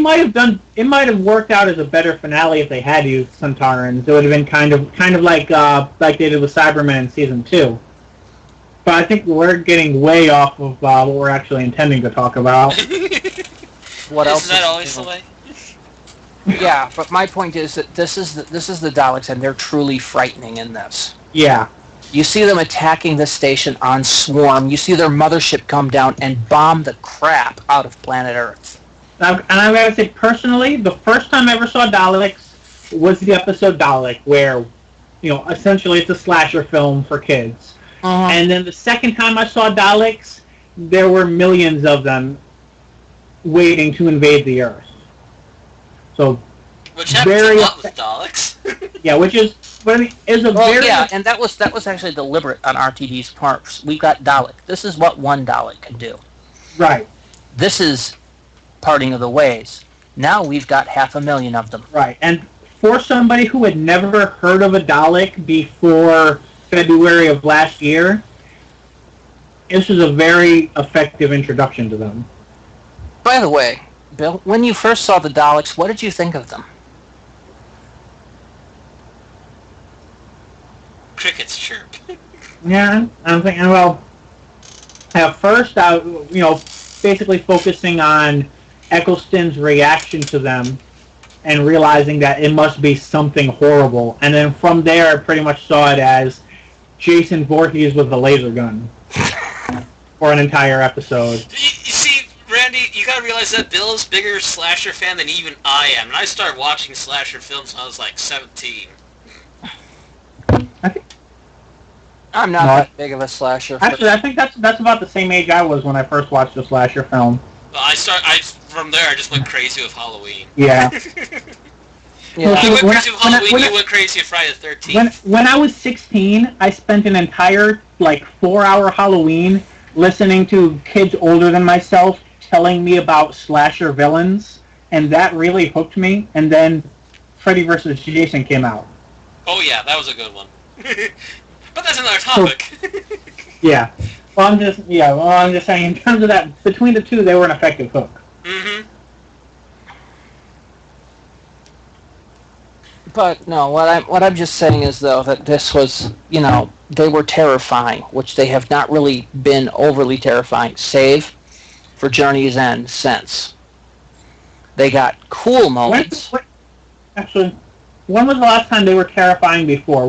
might have worked out as a better finale if they had used Sontarans. It would have been kind of like they did with Cybermen in season 2. But I think we're getting way off of what we're actually intending to talk about. What else? Isn't that always the way? Yeah, but my point is that this is the Daleks, and they're truly frightening in this. Yeah. You see them attacking the station on swarm. You see their mothership come down and bomb the crap out of planet Earth. And I gotta say, personally, the first time I ever saw Daleks was the episode Dalek, where, essentially it's a slasher film for kids. Uh-huh. And then the second time I saw Daleks, there were millions of them waiting to invade the Earth. So, which happens a lot with Daleks. Yeah, which is, but I mean, is a well, very... yeah, and that was actually deliberate on RTD's part. We got Dalek. This is what one Dalek can do. Right. This is parting of the ways. Now we've got 500,000 of them. Right, and for somebody who had never heard of a Dalek before February of last year, this is a very effective introduction to them. By the way, Bill, when you first saw the Daleks, what did you think of them? Crickets chirp. Yeah, I'm thinking, well, at first, basically focusing on Eccleston's reaction to them and realizing that it must be something horrible. And then from there, I pretty much saw it as Jason Voorhees with a laser gun for an entire episode. You see, Randy, you gotta realize that Bill is a bigger slasher fan than even I am. And I started watching slasher films when I was like 17. I'm not that big of a slasher. Actually, I think that's about the same age I was when I first watched a slasher film. Well, from there I just went crazy with Halloween. Yeah. Yeah. I went crazy with Halloween, you went crazy with Friday the 13th. When I was 16, I spent an entire, 4-hour Halloween listening to kids older than myself telling me about slasher villains, and that really hooked me, and then Freddy vs. Jason came out. Oh yeah, that was a good one. But that's another topic. Yeah. Well, I'm just saying, in terms of that, between the two, they were an effective hook. Mm-hmm. But no, what I'm just saying is though that this was, they were terrifying, which they have not really been overly terrifying, save for Journey's End since. They got cool moments. Actually, when was the last time they were terrifying before?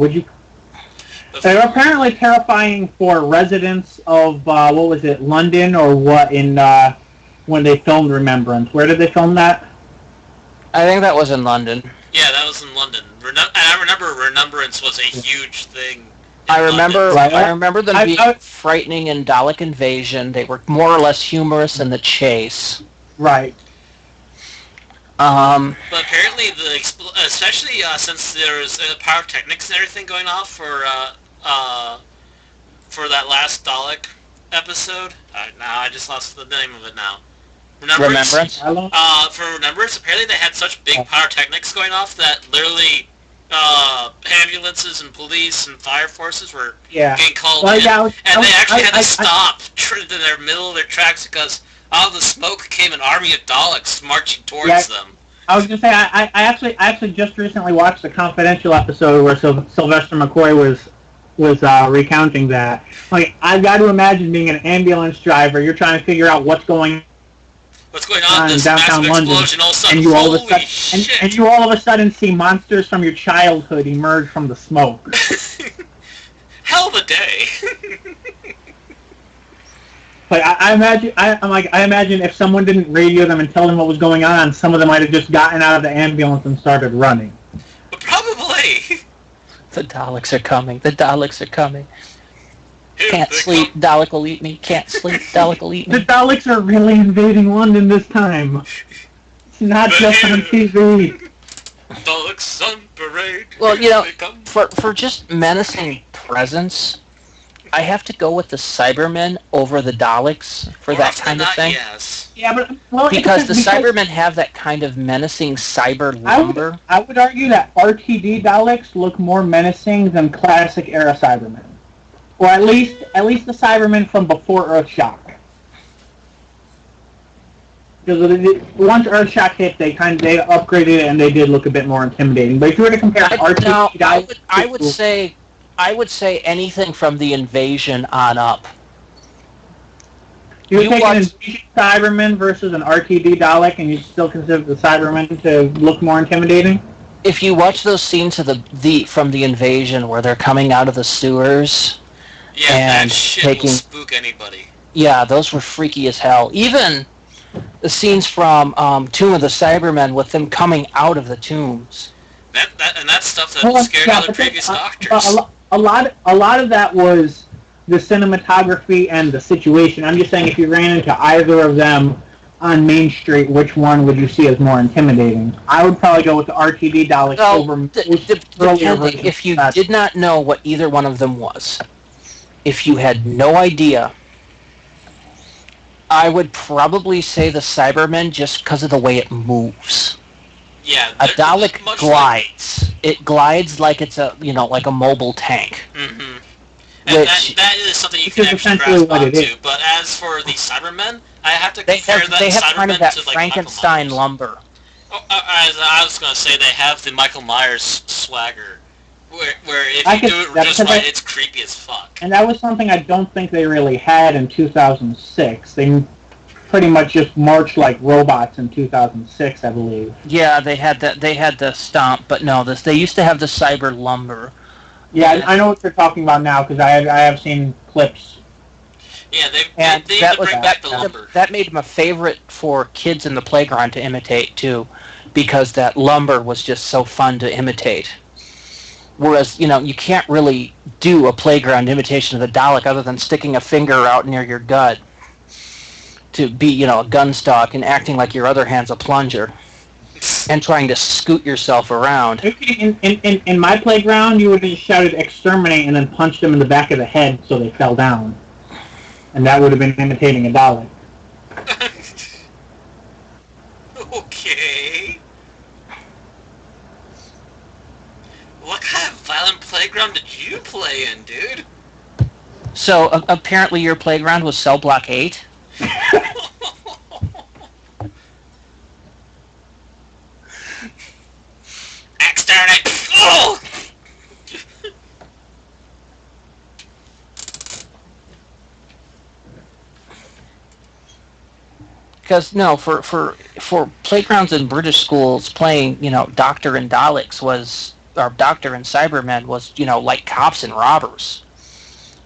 They were apparently terrifying for residents of, London or what, when they filmed Remembrance. Where did they film that? I think that was in London. Yeah, that was in London. And I remember Remembrance was a huge thing. I remember them being frightening in Dalek Invasion. They were more or less humorous in The Chase. Right. But apparently, especially since there was pyrotechnics and everything going off for that last Dalek episode. Now I just lost the name of it now. Remembrance. For Remembrance, apparently they had such big pyrotechnics going off that literally ambulances and police and fire forces were Yeah. getting called Well, in, yeah, and they actually had to I- stop in their middle of their tracks because out of the smoke came an army of Daleks marching towards them. I was gonna say I actually just recently watched the Confidential episode where Sylvester McCoy was recounting that. Like, I've got to imagine being an ambulance driver. You're trying to figure out what's going on in this downtown massive London, explosion, all of a sudden, and you all of a holy sudden shit! and you all of a sudden see monsters from your childhood emerge from the smoke. Hell of a day. Like, I imagine if someone didn't radio them and tell them what was going on, some of them might have just gotten out of the ambulance and started running. Probably. The Daleks are coming. The Daleks are coming. Here Can't they sleep. come. Dalek will eat me. Can't sleep. Dalek will eat The me. Daleks are really invading London this time. It's not But just on here- TV. Daleks on parade. Well, Here you know, they come. for just menacing presence, I have to go with the Cybermen over the Daleks for More that often kind than of not, thing. Yes. Yeah, but well, Because the Cybermen have that kind of menacing cyber lumber. I would argue that RTD Daleks look more menacing than classic era Cybermen, or at least the Cybermen from before Earthshock. Because once Earthshock hit, they upgraded it and they did look a bit more intimidating. But if you were to compare RTD Now, Daleks, I would say anything from the Invasion on up. you you take an watch- Invasion Cyberman versus an RTD Dalek, and you still consider the Cybermen to look more intimidating. If you watch those scenes of the from the Invasion where they're coming out of the sewers, Yeah, And that shit taking- will spook anybody. yeah, those were freaky as hell. Even the scenes from Tomb of the Cybermen with them coming out of the tombs. That's stuff that Well, scared yeah, other but then, previous a doctors. lot of that was the cinematography and the situation. I'm just saying, if you ran into either of them on Main Street, which one would you see as more intimidating? I would probably go with the RTD Daleks over most earlier Depending, versions if you of that. did not know what either one of them was, if you had no idea, I would probably say the Cybermen just because of the way it moves. Yeah, A they're Dalek much glides. It glides like it's like a mobile tank. Like, and Which that is something you Which can is actually essentially grasp what it onto. is. But as for the Cybermen, I have to they compare have that they have Cybermen kind of that to like Frankenstein Michael Myers. lumber. As I was gonna say, they have the Michael Myers swagger, where if I you could- do it that's just because right, I- it's creepy as fuck. And that was something I don't think they really had in 2006. They pretty much just marched like robots in 2006, I believe. Yeah, they had that. They had the stomp, but no, they used to have the cyber lumber. Yeah, I know what you're talking about now because I have seen clips. Yeah, they And need that to was bring back the lumber. that made them a favorite for kids in the playground to imitate too, because that lumber was just so fun to imitate. Whereas, you can't really do a playground imitation of the Dalek other than sticking a finger out near your gut to be, a gun stock and acting like your other hand's a plunger and trying to scoot yourself around. In my playground, you would have just shouted "exterminate" and then punched them in the back of the head so they fell down, and that would have been imitating a Dalek. Okay. What kind of violent playground did you play in, dude? So apparently your playground was Cell Block 8? Exterminate! Oh! Because no, for playgrounds in British schools, playing Doctor and Daleks or Doctor and Cybermen was like cops and robbers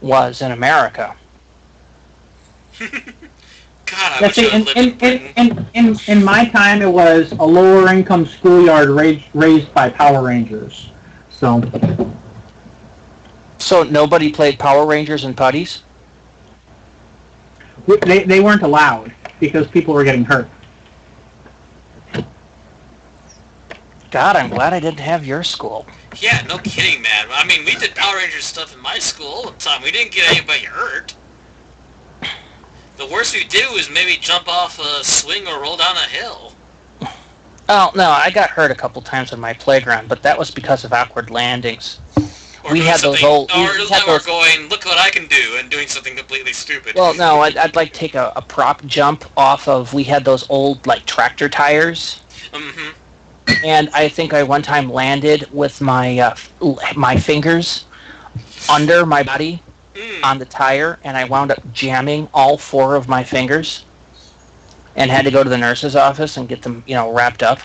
was in America. God, I Yeah, wish see, I lived in Britain. in my time, it was a lower income schoolyard raised by Power Rangers. So So nobody played Power Rangers and putties. they weren't allowed because people were getting hurt. God, I'm glad I didn't have your school. Yeah, no kidding, man. I mean, we did Power Rangers stuff in my school all the time. We didn't get anybody hurt. The worst we do is maybe jump off a swing or roll down a hill. Oh, no, I got hurt a couple times on my playground, but that was because of awkward landings. Or We doing had those something, old... or going, look what I can do, and doing something completely stupid. Well, no, I'd like take a prop jump off of... We had those old, like, tractor tires. Mm-hmm. And I think I one time landed with my fingers under my body on the tire, and I wound up jamming all 4 of my fingers and had to go to the nurse's office and get them, wrapped up.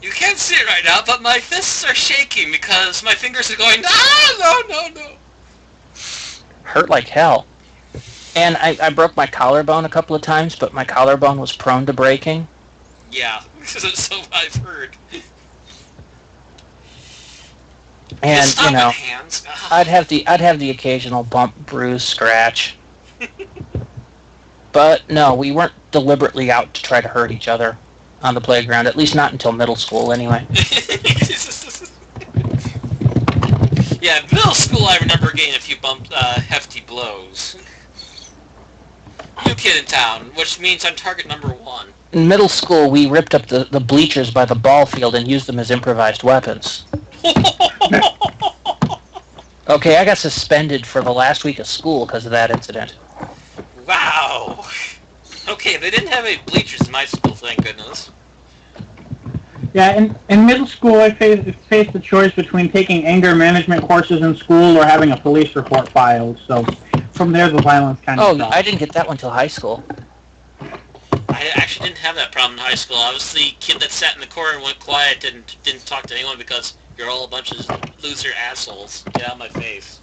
You can't see it right now, but my fists are shaking because my fingers are going, no. Hurt like hell. And I broke my collarbone a couple of times, but my collarbone was prone to breaking. Yeah, so I've heard. And hands. I'd have the occasional bump, bruise, scratch. But no, we weren't deliberately out to try to hurt each other on the playground, at least not until middle school anyway. Yeah, middle school I remember getting a few hefty blows. New kid in town, which means I'm target number 1. In middle school, we ripped up the bleachers by the ball field and used them as improvised weapons. Okay, I got suspended for the last week of school because of that incident. Wow. Okay, they didn't have any bleachers in my school, thank goodness. Yeah, in middle school, I faced the choice between taking anger management courses in school or having a police report filed. So from there, the violence kind of stopped. I didn't get that one till high school. I actually didn't have that problem in high school. I was the kid that sat in the corner and went quiet, didn't talk to anyone because you're all a bunch of loser assholes. Get out of my face.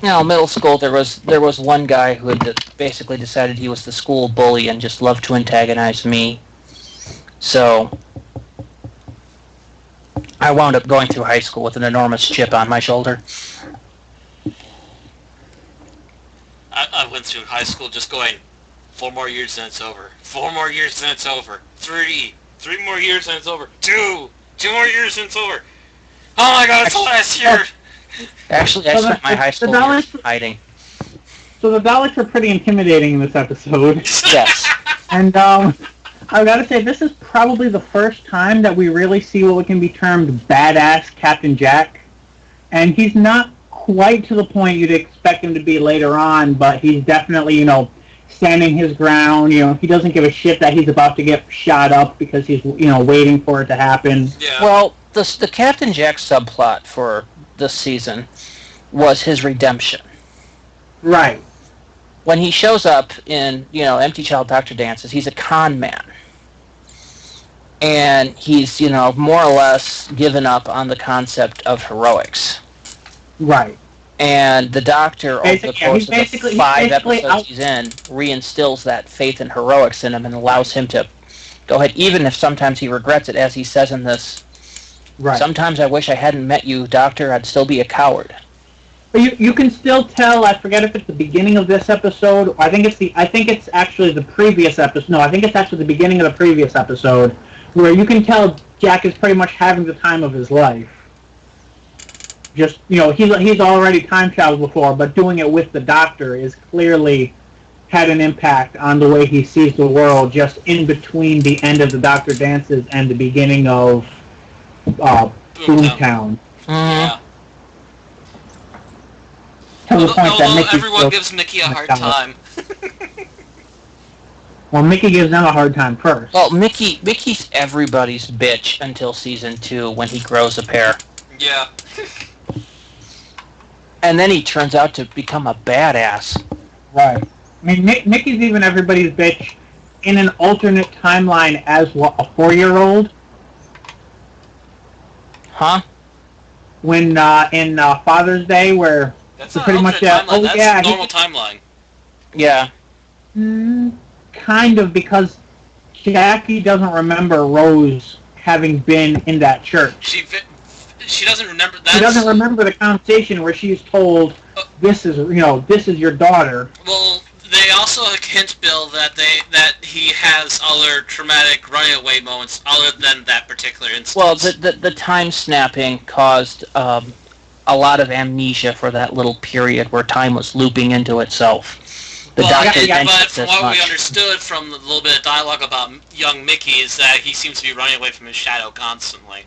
Middle school, there was one guy who had basically decided he was the school bully and just loved to antagonize me. So I wound up going through high school with an enormous chip on my shoulder. I went through high school just going, 4 more years and it's over. 4 more years and it's over. 3 more years and it's over. 2 more years and it's over. Oh my god, it's the last year! Actually, I spent my high school years hiding. So the Daleks are pretty intimidating in this episode. Yes. And I've got to say, this is probably the first time that we really see what can be termed badass Captain Jack. And he's not quite to the point you'd expect him to be later on, but he's definitely, standing his ground. He doesn't give a shit that he's about to get shot up because he's, waiting for it to happen. Yeah. Well, the Captain Jack subplot for this season was his redemption. Right. When he shows up in, Empty Child Doctor Dances, he's a con man. And he's, more or less given up on the concept of heroics. Right. And the Doctor, over the course of the 5 episodes he's in, reinstills that faith in heroics in him and allows him to go ahead, even if sometimes he regrets it, as he says in this. Right. Sometimes I wish I hadn't met you, Doctor. I'd still be a coward. But you can still tell. I forget if it's the beginning of this episode. I think it's actually the previous episode. No, I think it's actually the beginning of the previous episode, where you can tell Jack is pretty much having the time of his life. Just he's already time traveled before, but doing it with the Doctor is clearly had an impact on the way he sees the world. Just in between the end of the Doctor Dances and the beginning of Boomtown. Yeah. To the point that Mickey everyone gives Mickey a hard time. Well, Mickey gives them a hard time first. Well, Mickey's everybody's bitch until season 2 when he grows a pair. Yeah. And then he turns out to become a badass. Right. I mean, Mickey's even everybody's bitch in an alternate timeline as what, a 4-year-old? Huh? When in Father's Day, where that's pretty much that's normal timeline. Yeah. Kind of, because Jackie doesn't remember Rose having been in that church. She doesn't remember that. She doesn't remember the conversation where she's told, "This is your daughter." Well, they also hint, Bill, that he has other traumatic running away moments other than that particular instance. Well, the time snapping caused a lot of amnesia for that little period where time was looping into itself. The doctor yeah, mentions but from as what we much. understood from the little bit of dialogue about young Mickey is that he seems to be running away from his shadow constantly.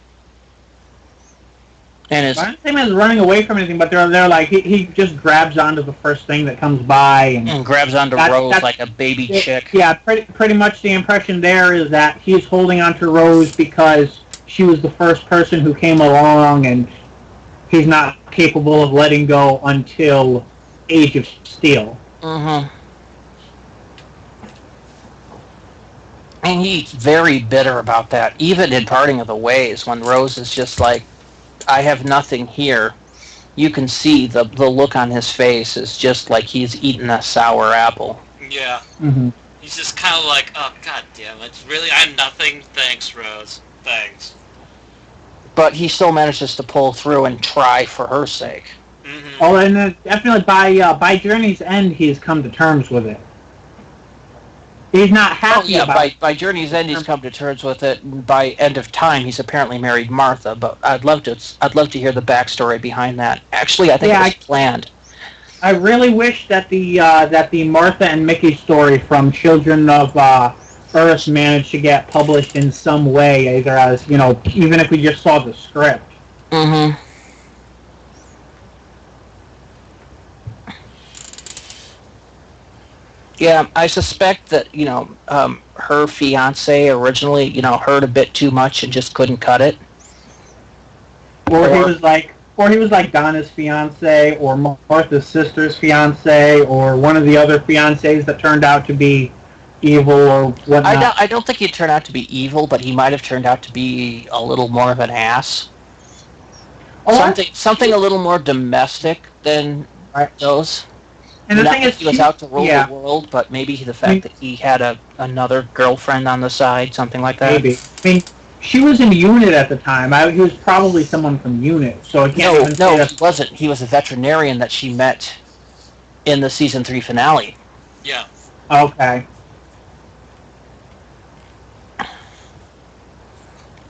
And I it's don't think he's running away from anything, but they're like he just grabs onto the first thing that comes by, and grabs onto Rose like a baby chick. Yeah, pretty much the impression there is that he's holding onto Rose because she was the first person who came along, and he's not capable of letting go until Age of Steel. Mm-hmm. And he's very bitter about that, even in Parting of the Ways, when Rose is just like, I have nothing here. You can see the look on his face is just like he's eaten a sour apple. Yeah. Mm-hmm. He's just kind of like, oh, god damn it. Really? I'm nothing? Thanks, Rose. Thanks. But he still manages to pull through and try for her sake. Mm-hmm. Oh, and then definitely by Journey's end, he's come to terms with it. He's not happy about it. By Journey's End, he's come to terms with it. And by End of Time, he's apparently married Martha. But I'd love to hear the backstory behind that. Actually, I think it was planned. I really wish that the Martha and Mickey story from Children of Earth managed to get published in some way, either as even if we just saw the script. Mm-hmm. Yeah, I suspect that, her fiance originally, heard a bit too much and just couldn't cut it. Or he was like Donna's fiance, or Martha's sister's fiance, or one of the other fiancés that turned out to be evil or whatnot. I don't think he'd turn out to be evil, but he might have turned out to be a little more of an ass. Something a little more domestic than those. And the Not thing that is, he was out to rule the world, but maybe the fact that he had another girlfriend on the side, something like that. Maybe. I mean, she was in Unit at the time. He was probably someone from Unit, so I can't. No, he wasn't. He was a veterinarian that she met in the season 3 finale. Yeah. Okay.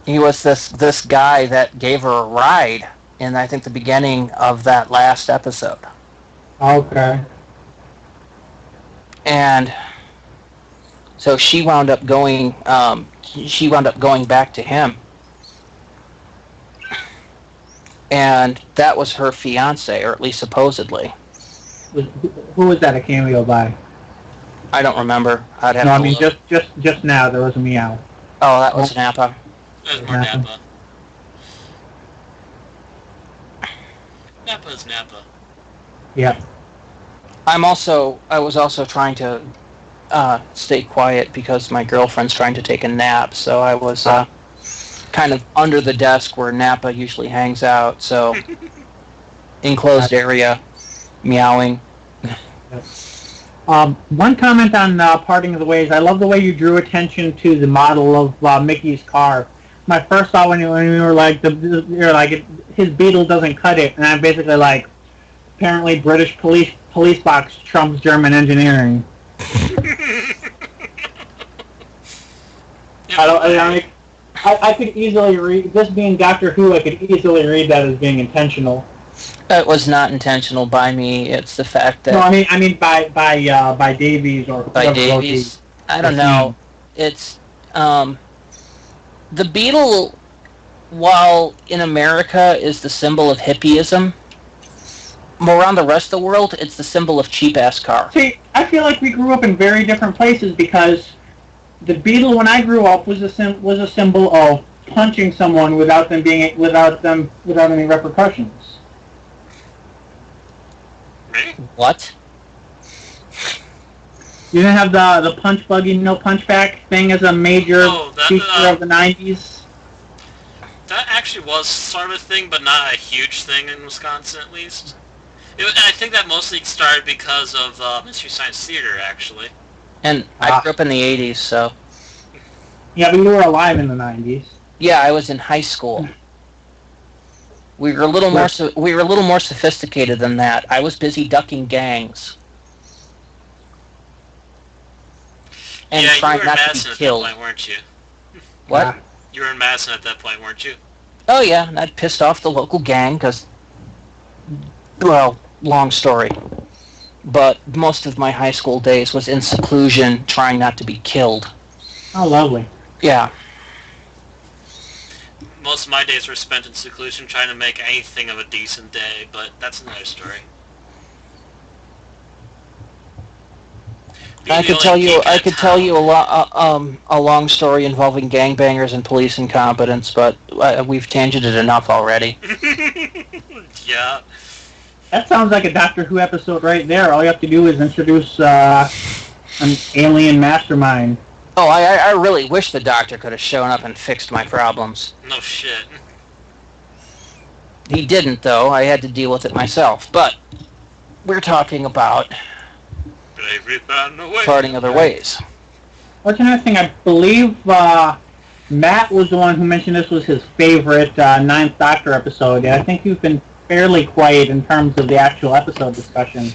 He was this guy that gave her a ride in, I think, the beginning of that last episode. Okay. And so she wound up going. She wound up going back to him, and that was her fiance, or at least supposedly. Who was that a cameo by? I don't remember. I'd have No, to I mean look. just now there was a meow. Oh, that was Nappa. There's more Nappa. Nappa's Nappa. Yeah. I was also trying to stay quiet because my girlfriend's trying to take a nap, so I was kind of under the desk where Nappa usually hangs out, so enclosed area, meowing. One comment on Parting of the Ways. I love the way you drew attention to the model of Mickey's car. My first thought when you were like, his Beetle doesn't cut it, and I'm basically like, apparently British police box trumps German engineering. I could easily read this being Doctor Who. I could easily read that as being intentional. It was not intentional by me. It's the fact that No, I mean by Davies or by Davies. I don't know. It's the Beetle, while in America is the symbol of hippieism, around the rest of the world, it's the symbol of cheap-ass car. See, I feel like we grew up in very different places because the Beetle, when I grew up, was a symbol of punching someone without any repercussions. What? You didn't have the punch buggy, no punchback thing as a major feature of the 90s? That actually was sort of a thing, but not a huge thing in Wisconsin, at least. I think that mostly started because of Mystery Science Theater, actually. And I grew up in the 80s, so... Yeah, but you were alive in the 90s. Yeah, I was in high school. We were a little more sophisticated than that. I was busy ducking gangs. And trying not to be killed. At that point, weren't you? What? Yeah. You were in Madison at that point, weren't you? Oh yeah, and I'd pissed off the local gang because, well, long story. but most of my high school days was in seclusion, trying not to be killed. Oh, lovely. Yeah. Most of my days were spent in seclusion trying to make anything of a decent day, but that's another story. I could tell you a long story involving gangbangers and police incompetence, but we've tangented enough already. Yeah. That sounds like a Doctor Who episode right there. All you have to do is introduce an alien mastermind. Oh, I really wish the doctor could have shown up and fixed my problems. No shit. He didn't, though. I had to deal with it myself. But we're talking about parting other ways. What's another thing? I believe Matt was the one who mentioned this was his favorite Ninth Doctor episode. And I think you've been fairly quiet in terms of the actual episode discussion.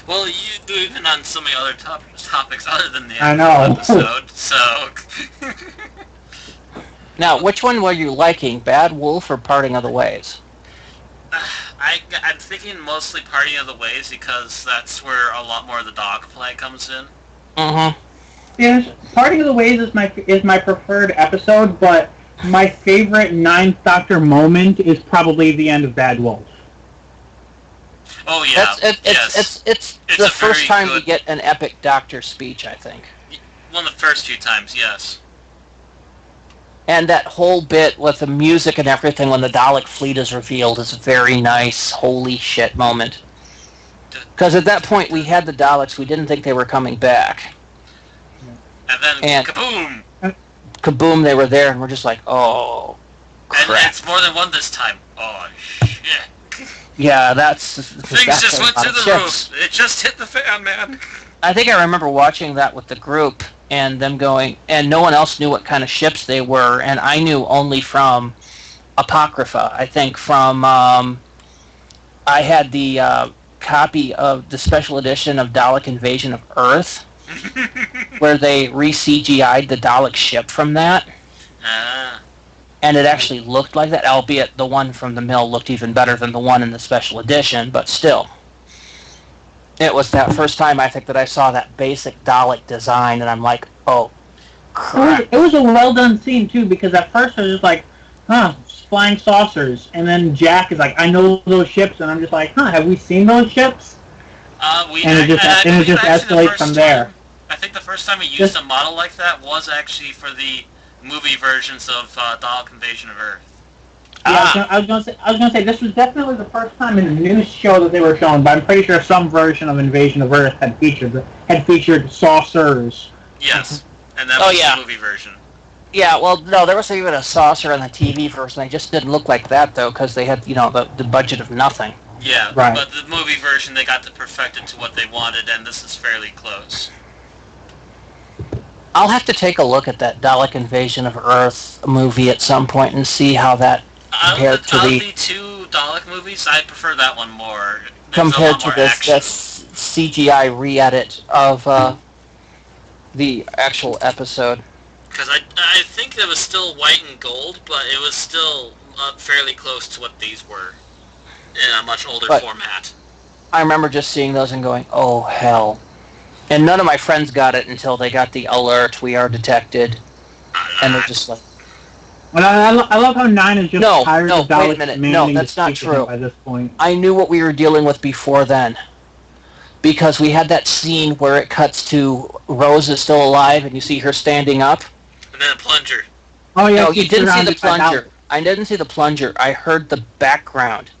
Well, you do even on so many other topics other than the episode, so... Now, which one were you liking, Bad Wolf or Parting of the Ways? I'm thinking mostly Parting of the Ways because that's where a lot more of the dog play comes in. Mm-hmm. Yes, Parting of the Ways is my preferred episode, but my favorite Ninth Doctor moment is probably the end of Bad Wolf. Oh yeah, it's the first time we get an epic Doctor speech, I think. One of the first few times, yes. And that whole bit with the music and everything when the Dalek fleet is revealed is a very nice, holy shit moment. Because at that point we had the Daleks, we didn't think they were coming back. And then kaboom! Kaboom, they were there, and we're just like, oh, crap. And it's more than one this time. Oh, shit. Yeah, that's... Things just went through the roof. It just hit the fan, man. I think I remember watching that with the group, and them going, and no one else knew what kind of ships they were, and I knew only from Apocrypha. I think from... I had the copy of the special edition of Dalek Invasion of Earth, where they re-CGI'd the Dalek ship from that. And it actually looked like that, albeit the one from the mill looked even better than the one in the special edition, but still. It was that first time, I think, that I saw that basic Dalek design, and I'm like, oh, crap. It was a well-done scene, too, because at first I was just like, flying saucers. And then Jack is like, I know those ships, and I'm just like, have we seen those ships? It just escalates from there. I think the first time we used a model like that was actually for the movie versions of Dalek Invasion of Earth. Yeah, I was gonna say this was definitely the first time in a news show that they were showing, but I'm pretty sure some version of Invasion of Earth had featured saucers. Yes, and that was the movie version. Yeah, well, no, there was even a saucer in the TV version. They just didn't look like that though, because they had the budget of nothing. Yeah, right. But the movie version they got to perfect it to what they wanted, and this is fairly close. I'll have to take a look at that Dalek Invasion of Earth movie at some point and see how that compared to the two Dalek movies, I prefer that one more. Compared to this CGI re-edit of the actual episode. Because I think it was still white and gold, but it was still fairly close to what these were in a much older format. I remember just seeing those and going, oh, hell. And none of my friends got it until they got the alert, we are detected. And they're just like... Well, I love how 9 is just tired of Daleks. Wait a minute. No, that's not true. By this point. I knew what we were dealing with before then. Because we had that scene where it cuts to Rose is still alive and you see her standing up. And then a plunger. Oh, yeah. No, you didn't see the plunger. I didn't see the plunger. I heard the background.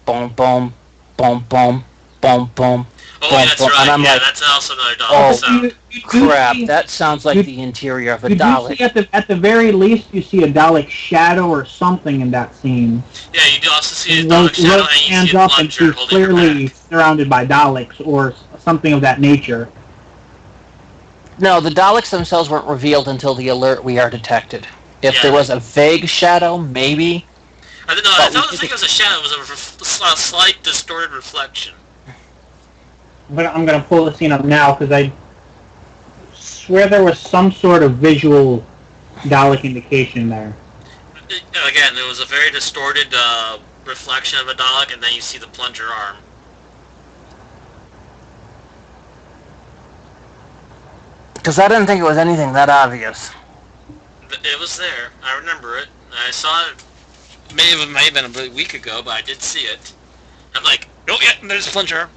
Boom, boom, boom, boom, boom, boom. Oh, that's right. And I'm that's also another Dalek sound. Crap, that sounds like the interior of a Dalek. At the very least, you see a Dalek shadow or something in that scene. Yeah, you do also see a Dalek shadow, and you see a plunger holding clearly surrounded by Daleks or something of that nature. No, the Daleks themselves weren't revealed until the alert we are detected. If there was a vague shadow, maybe. I don't think it was a shadow. It was a slight distorted reflection. But I'm going to pull the scene up now because I swear there was some sort of visual Dalek indication there. Again, there was a very distorted reflection of a Dalek, and then you see the plunger arm. Because I didn't think it was anything that obvious. It was there. I remember it. I saw it. May have been a week ago, but I did see it. I'm like, oh yeah, there's a flincher.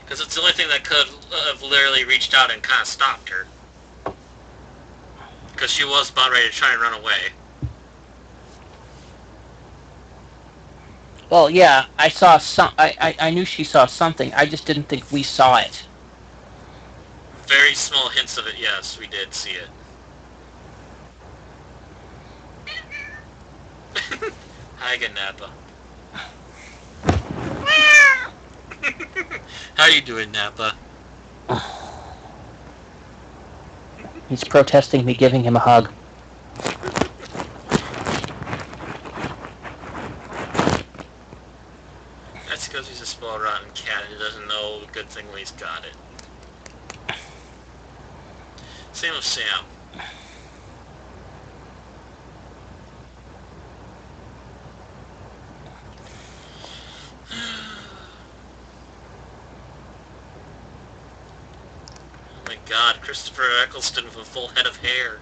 Because it's the only thing that could have literally reached out and kind of stopped her. Because she was about ready to try and run away. Well, yeah, I saw some. I knew she saw something. I just didn't think we saw it. Very small hints of it, yes, we did see it. Hi again, Nappa. How you doing, Nappa? He's protesting me giving him a hug. That's because he's a spoiled rotten cat and he doesn't know a good thing when he's got it. Same with Sam. Oh my god, Christopher Eccleston with a full head of hair.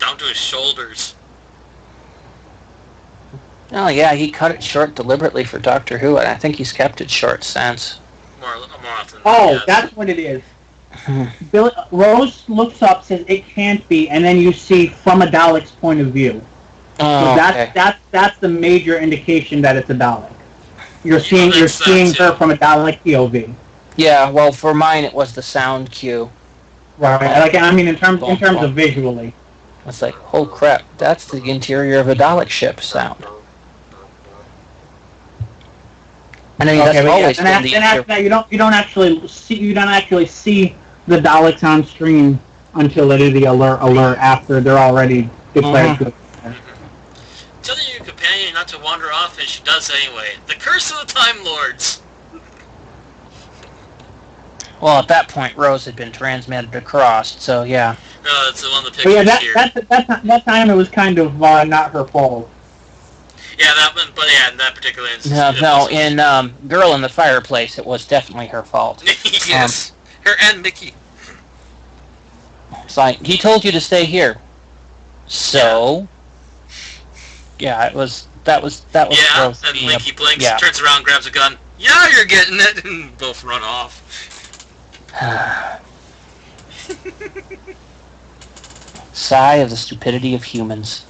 Down to his shoulders. Oh yeah, he cut it short deliberately for Doctor Who, and I think he's kept it short since. More often than Oh, yes. that's what it is. Rose looks up, says it can't be, and then you see from a Dalek's point of view. Oh, So okay. that's the major indication that it's a Dalek. You're seeing that's that her too. from a Dalek POV. Yeah, well, for mine it was the sound cue. Right. Like I mean, in terms of visually. It's like, oh crap, that's the interior of a Dalek ship sound. And I mean, Okay, that's but always yeah, been the then after that, you don't actually see the Daleks on screen until they do the alert after they're already declared to. Telling your companion not to wander off, and she does anyway. The curse of the Time Lords! Well, at that point, Rose had been transmitted across, so yeah. No, that's the one of the But pictures yeah, here. that time it was kind of not her fault. Yeah, that one, but yeah, in that particular instance. No, in Girl in the Fireplace, it was definitely her fault. Yes. Her and Mickey. It's like, he told you to stay here. So, yeah, that was Yeah, Rose and being Mickey blinks, yeah. turns around, grabs a gun. Yeah, you're getting it! And both run off. Sigh of the stupidity of humans.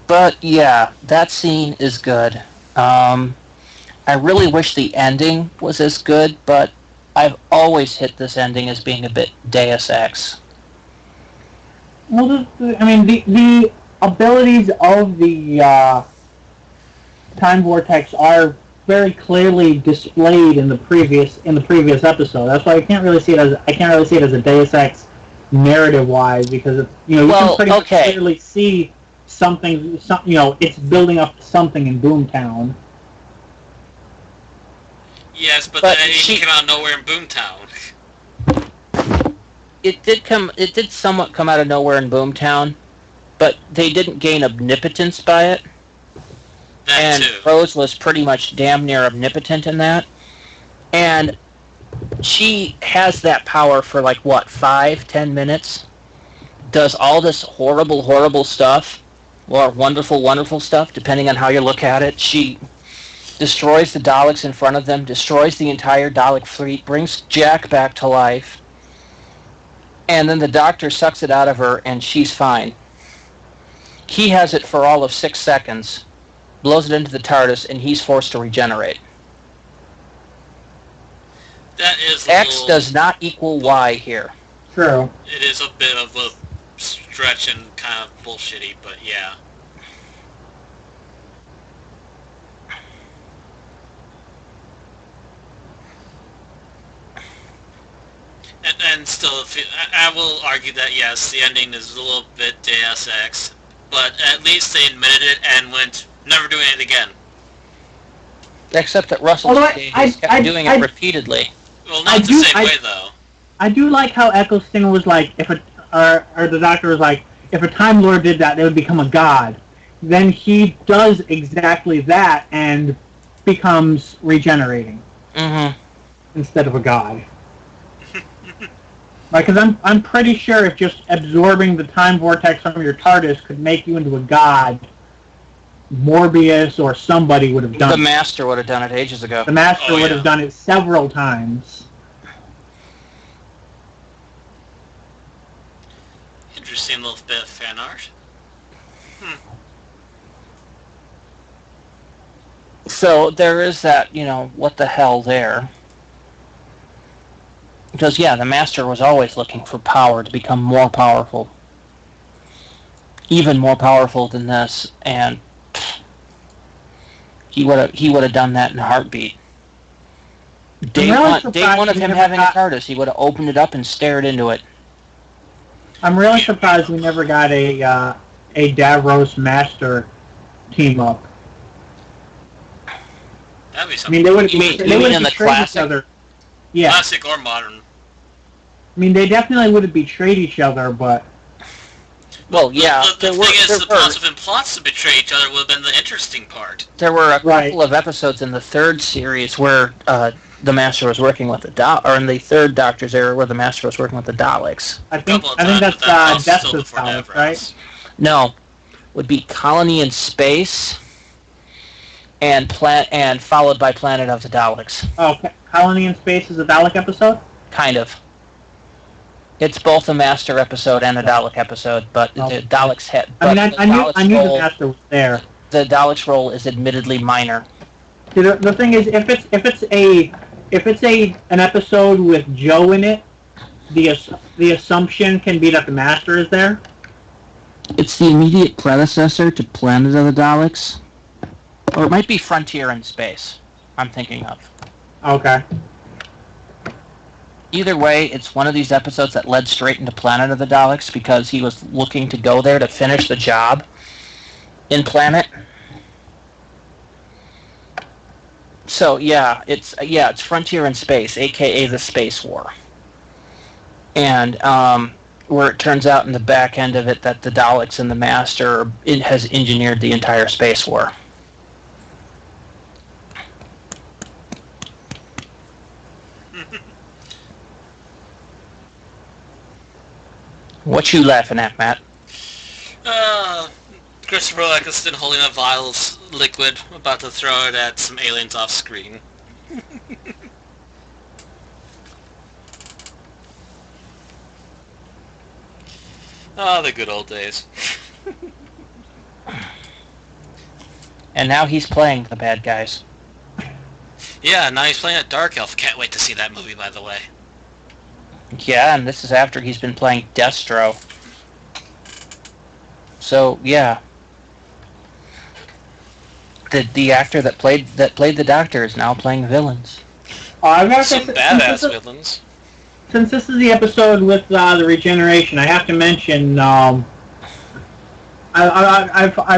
But yeah, that scene is good. I really wish the ending was as good, but I've always hit this ending as being a bit Deus Ex. Well, the abilities of the time vortex are very clearly displayed in the previous episode. That's why I can't really see it as a Deus Ex narrative wise, because it's, you can pretty much clearly see something. It's building up to something in Boomtown. Yes, but then he came out of nowhere in Boomtown. It did somewhat come out of nowhere in Boomtown, but they didn't gain omnipotence by it. That too. Rose was pretty much damn near omnipotent in that. And she has that power for 5-10 minutes. Does all this horrible, horrible stuff, or wonderful, wonderful stuff, depending on how you look at it. She destroys the Daleks in front of them, destroys the entire Dalek fleet, brings Jack back to life, and then the Doctor sucks it out of her, and she's fine. He has it for all of 6 seconds, blows it into the TARDIS, and he's forced to regenerate. That is X does not equal Y here. True. It is a bit of a stretch and kind of bullshitty, but yeah. And still, I will argue that yes, the ending is a little bit Deus Ex, but at least they admitted it and went, never doing it again. Except that Russell kept doing it repeatedly. Well, not the same way though. I do like how Eccleston was like, or the Doctor was like, if a Time Lord did that, they would become a god. Then he does exactly that and becomes regenerating instead of a god. Like, because I'm pretty sure if just absorbing the time vortex from your TARDIS could make you into a god, Morbius or somebody would have done it. The Master would have done it ages ago. The Master would have done it several times. Interesting little bit of fan art. So there is that, what the hell there. Because, the Master was always looking for power to become more powerful. Even more powerful than this, and he would have done that in a heartbeat. Day one of him having a TARDIS, he would have opened it up and stared into it. I'm really surprised we never got a Davros Master team up. That'd be I something. mean, they would in the classic? each other. Yeah. Classic or modern. I mean, they definitely would have betrayed each other, but... Well, yeah. The thing is, the possible plots to betray each other would have been the interesting part. There were a couple of episodes in the third series where the Master was working with or in the third Doctor's era where the Master was working with the Daleks. I think that's Death's Daleks, right? No. Would be Colony in Space and followed by Planet of the Daleks. Oh, Colony in Space is a Dalek episode? Kind of. It's both a Master episode and a Dalek episode, but the Daleks had... I knew the Master was there. The Dalek's role is admittedly minor. The thing is, if it's an episode with Joe in it, the assumption can be that the Master is there. It's the immediate predecessor to Planet of the Daleks. Or it might be Frontier in Space, I'm thinking of. Okay. Either way, it's one of these episodes that led straight into Planet of the Daleks because he was looking to go there to finish the job in Planet. So it's Frontier in Space, aka the Space War. And where it turns out in the back end of it that the Daleks and the Master has engineered the entire Space War. What you laughing at, Matt? Christopher Eccleston holding a vial of liquid, about to throw it at some aliens off screen. Oh, the good old days. And now he's playing the bad guys. Yeah, now he's playing a Dark Elf. Can't wait to see that movie, by the way. Yeah, and this is after he's been playing Destro. So, yeah. The actor that played the Doctor is now playing villains. I've got Some badass villains. Since this is the episode with the regeneration, I have to mention I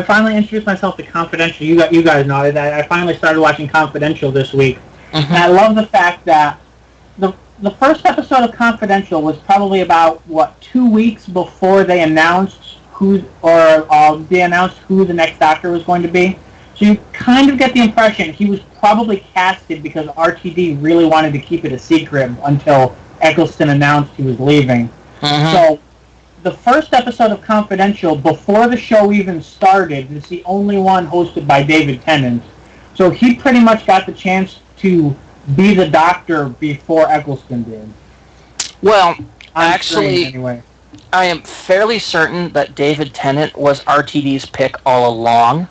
finally introduced myself to Confidential. You guys know that I finally started watching Confidential this week. Mm-hmm. And I love the fact that the first episode of Confidential was probably about 2 weeks before they announced who the next Doctor was going to be. So you kind of get the impression he was probably casted because RTD really wanted to keep it a secret until Eccleston announced he was leaving. Mm-hmm. So the first episode of Confidential, before the show even started, is the only one hosted by David Tennant. So he pretty much got the chance to be the Doctor before Eccleston did. Well, actually, anyway. I am fairly certain that David Tennant was RTD's pick all along.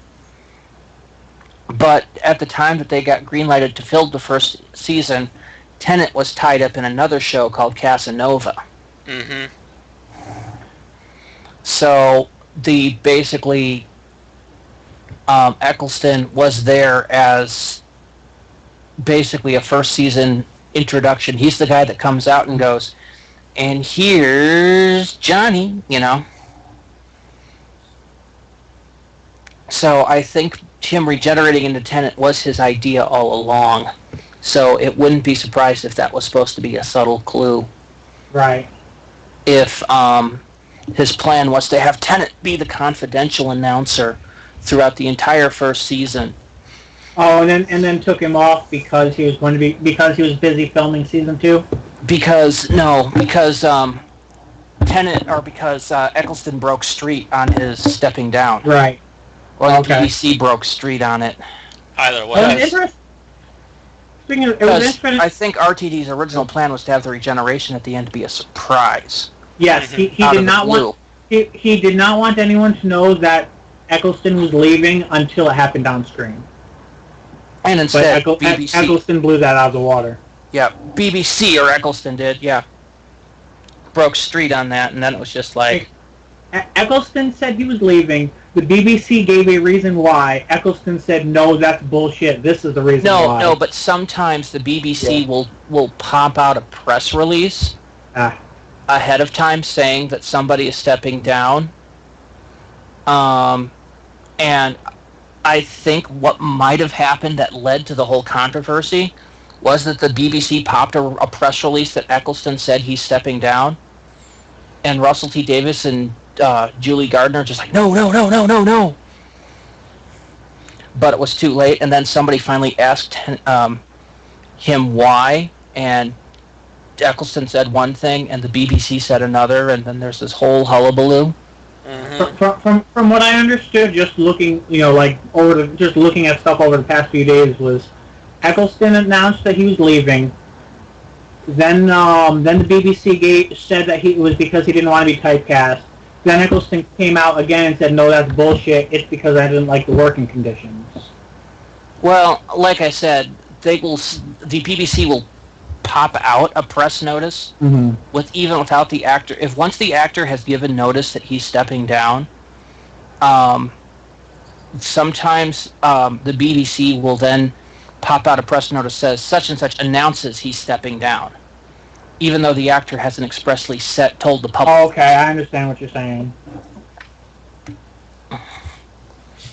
But at the time that they got greenlighted to film the first season, Tennant was tied up in another show called Casanova. Mm-hmm. So Eccleston was there as basically a first season introduction. He's the guy that comes out and goes, and here's Johnny, So I think him regenerating into Tennant was his idea all along. So it wouldn't be surprised if that was supposed to be a subtle clue. Right. If his plan was to have Tennant be the confidential announcer throughout the entire first season. Oh, and then took him off because he was busy filming season 2. Because Eccleston broke street on his stepping down. Right. Or the Okay. BBC broke street on it. Either way. It was interesting. It was interesting. I think RTD's original plan was to have the regeneration at the end be a surprise. Yes, he Out did of the not blue. want he did not want anyone to know that Eccleston was leaving until it happened on screen. And But instead, BBC. Eccleston blew that out of the water. Yeah, BBC or Eccleston did, yeah. Broke street on that, and then it was just like... Eccleston said he was leaving. The BBC gave a reason why. Eccleston said, no, that's bullshit. This is the reason why. No, but sometimes the BBC will pop out a press release ahead of time saying that somebody is stepping down. And I think what might have happened that led to the whole controversy was that the BBC popped a press release that Eccleston said he's stepping down. And Russell T. Davies and Julie Gardner just like, no. But it was too late, and then somebody finally asked him why, and Eccleston said one thing, and the BBC said another, and then there's this whole hullabaloo. Mm-hmm. From what I understood, just looking, just looking at stuff over the past few days, was Eccleston announced that he was leaving. Then the BBC said that it was because he didn't want to be typecast. Then Eccleston came out again and said, no, that's bullshit. It's because I didn't like the working conditions. Well, like I said, the BBC will pop out a press notice even without the actor. If once the actor has given notice that he's stepping down, sometimes the BBC will then pop out a press notice that says such and such announces he's stepping down, even though the actor hasn't expressly told the public. Oh, okay, I understand what you're saying.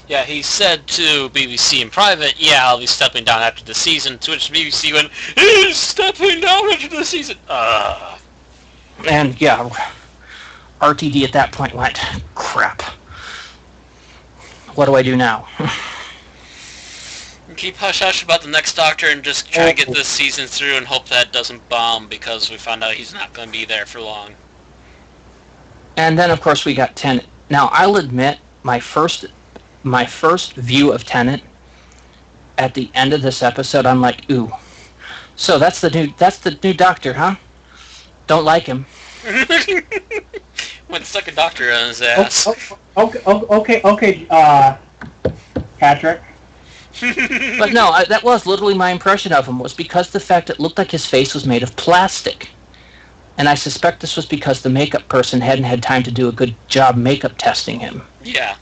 Yeah, he said to BBC in private, yeah, I'll be stepping down after the season, to which BBC went, he's stepping down after the season! And, yeah, RTD at that point went, crap. What do I do now? Keep hush-hush about the next Doctor and just try to get this season through and hope that doesn't bomb, because we found out he's not going to be there for long. And then, of course, we got Tennant. Now, I'll admit, my first view of Tennant at the end of this episode, I'm like, ooh. So that's the new Doctor, huh? Don't like him. Went stuck a doctor on his ass. Okay, Patrick. But no, that was literally my impression of him, was because the fact it looked like his face was made of plastic. And I suspect this was because the makeup person hadn't had time to do a good job makeup testing him. Yeah.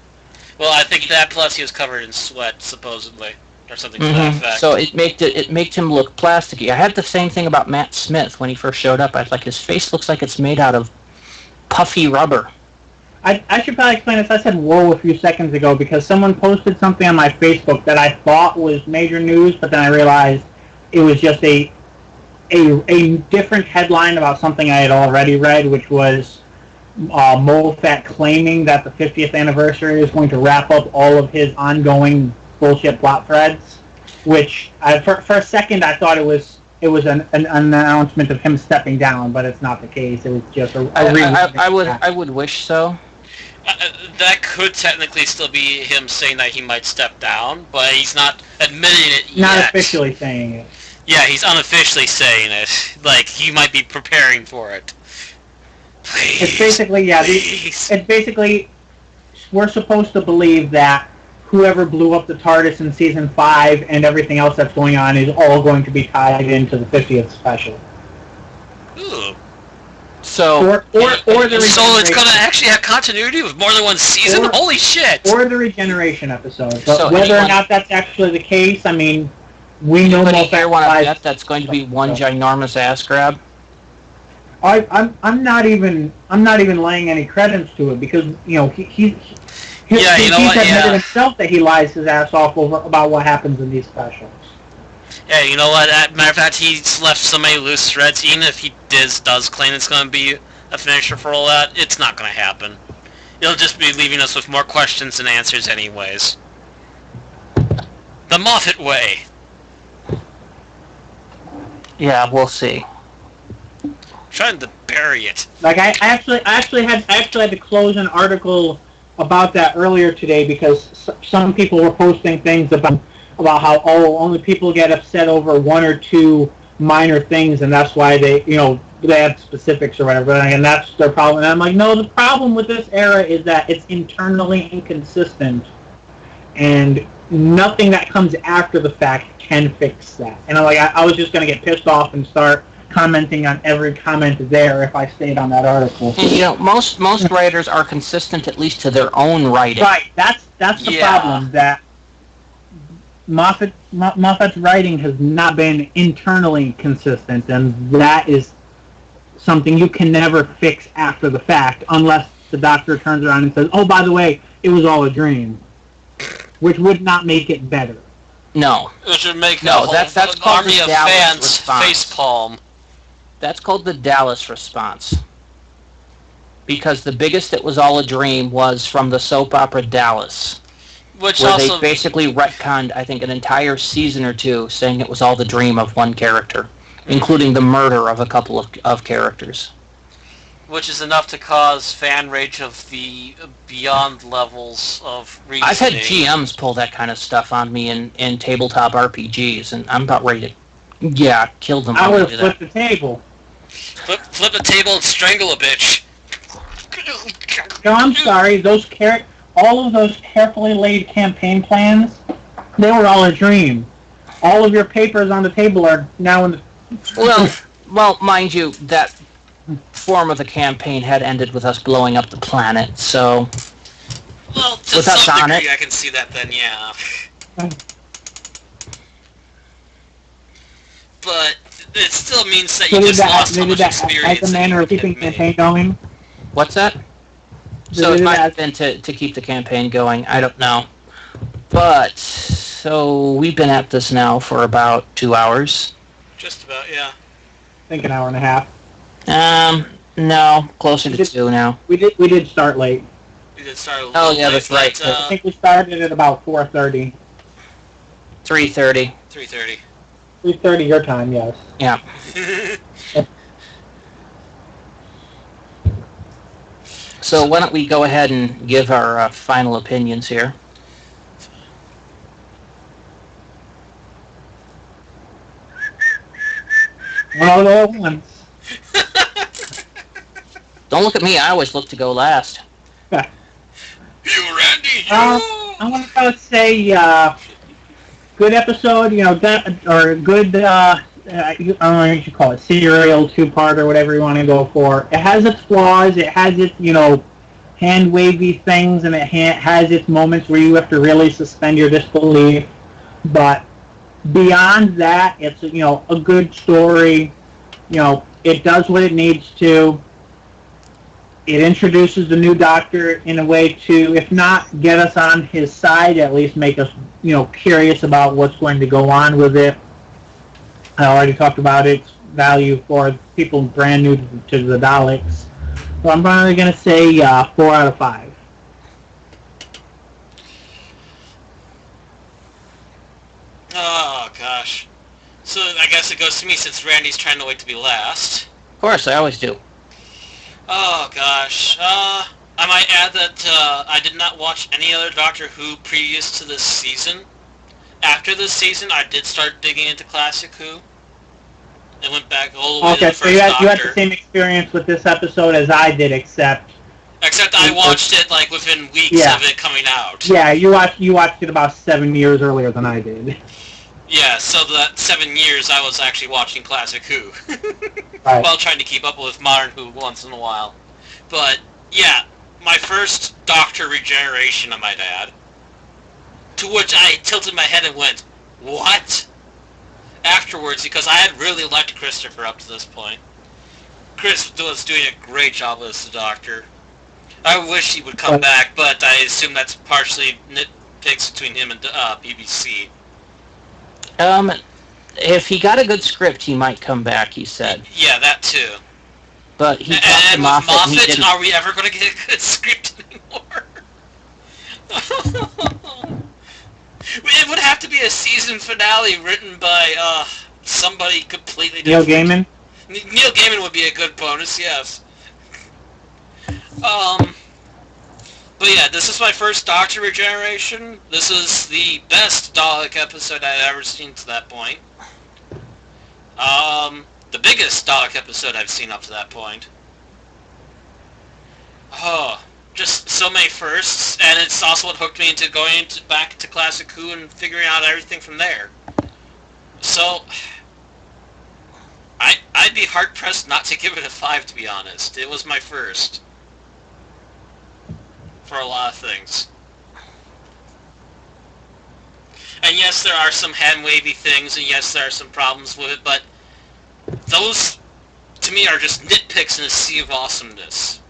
Well, I think that plus he was covered in sweat, supposedly. Or something to that effect. So it made him look plasticky. I had the same thing about Matt Smith when he first showed up. I was like, his face looks like it's made out of puffy rubber. I should probably explain this. I said whoa a few seconds ago because someone posted something on my Facebook that I thought was major news, but then I realized it was just a different headline about something I had already read, which was Moffat claiming that the 50th anniversary is going to wrap up all of his ongoing bullshit plot threads, which for a second I thought it was an announcement of him stepping down, but it's not the case. It was just I would wish so. That could technically still be him saying that he might step down, but he's not admitting it yet. Not officially saying it. Yeah, he's unofficially saying it. Like, he might be preparing for it. Please. It's basically, it's basically, we're supposed to believe that whoever blew up the TARDIS in Season 5 and everything else that's going on is all going to be tied into the 50th special. Ooh. So, so it's going to actually have continuity with more than one season? Holy shit! Or the regeneration episode. But whether or not that's actually the case, I mean, we know most bet that's going to be one ginormous ass grab. I'm not even laying any credence to it because he's admitted himself that he lies his ass off about what happens in these specials. Yeah, you know what? Matter of fact, he's left so many loose threads. Even if he does claim it's going to be a finisher for all that, it's not going to happen. It'll just be leaving us with more questions than answers anyways. The Moffat way. Yeah, we'll see. Trying to bury it. Like I actually had to close an article about that earlier today because some people were posting things about how only people get upset over one or two minor things and that's why they have specifics or whatever, and that's their problem. And I'm like, no, the problem with this era is that it's internally inconsistent, and nothing that comes after the fact can fix that. And I'm like, I was just going to get pissed off and start commenting on every comment there if I stayed on that article. And, most writers are consistent at least to their own writing. Right, that's the problem, that Moffat's writing has not been internally consistent, and that is something you can never fix after the fact unless the Doctor turns around and says, oh, by the way, it was all a dream, which would not make it better. No. It should make that's called army the of Dallas fans response. facepalm. That's called the Dallas response. Because the biggest it was all a dream was from the soap opera Dallas. Which where also they basically retconned, I think, an entire season or two, saying it was all the dream of one character, including the murder of a couple of characters. Which is enough to cause fan rage of the beyond levels of reasoning. I've had GMs pull that kind of stuff on me in tabletop RPGs, and I'm about ready to, kill them. I would have flipped the table. Flip the table and strangle a bitch. No, I'm sorry. All of those carefully laid campaign plans, they were all a dream. All of your papers on the table are now in the... Well, mind you, that form of the campaign had ended with us blowing up the planet, so... Well, to with us some on degree it, I can see that then, yeah. But it still means that you just lost so much experience. As a manner of keeping campaign going? What's that? So it might have been to keep the campaign going. I don't know. But, so we've been at this now for about 2 hours. Just about, yeah. I think an hour and a half. No, closer to 2 now. We did start late. We did start a little Oh, yeah, late, that's right. I think we started at about 4:30. 3:30. 3:30. 3:30 your time, yes. Yeah. So why don't we go ahead and give our final opinions here. All at once. Don't look at me. I always look to go last. You, Randy, you! I'm going to say good episode, or good, I don't know what you should call it, serial, two-part, or whatever you want to go for. It has its flaws. It has its, hand-wavy things, and it has its moments where you have to really suspend your disbelief. But beyond that, it's, a good story. It does what it needs to. It introduces the new Doctor in a way to, if not get us on his side, at least make us, curious about what's going to go on with it. I already talked about its value for people brand new to the Daleks. So I'm probably going to say 4 out of 5. Oh, gosh. So I guess it goes to me since Randy's trying to wait to be last. Of course, I always do. Oh, gosh. I might add that I did not watch any other Doctor Who previous to this season. After this season, I did start digging into Classic Who. And went back all the way to the first so you had Doctor. the same experience with this episode as I did, except I watched it like within weeks of it coming out. Yeah, you watched it about 7 years earlier than I did. Yeah, so that 7 years I was actually watching Classic Who. Right. While trying to keep up with Modern Who once in a while. But, yeah, my first Doctor regeneration, I might add. To which I tilted my head and went, what? Afterwards, because I had really liked Christopher up to this point. Chris was doing a great job as the Doctor. I wish he would come back, but I assume that's partially nitpicks between him and BBC. If he got a good script, he might come back, he said. Yeah, that too. But he talked to And with Moffat, and he Moffat, didn't. are we ever going to get a good script anymore? It would have to be a season finale written by somebody completely Neil different. Gaiman? Neil Gaiman would be a good bonus, yes. But yeah, this is my first Doctor Regeneration. This is the best Dalek episode I've ever seen to that point. The biggest Dalek episode I've seen up to that point. Oh, just so many firsts, and it's also what hooked me into going back to Classic Who and figuring out everything from there. So, I'd be hard-pressed not to give it a 5, to be honest. It was my first. For a lot of things. And yes, there are some hand-wavy things, and yes, there are some problems with it, but those, to me, are just nitpicks in a sea of awesomeness.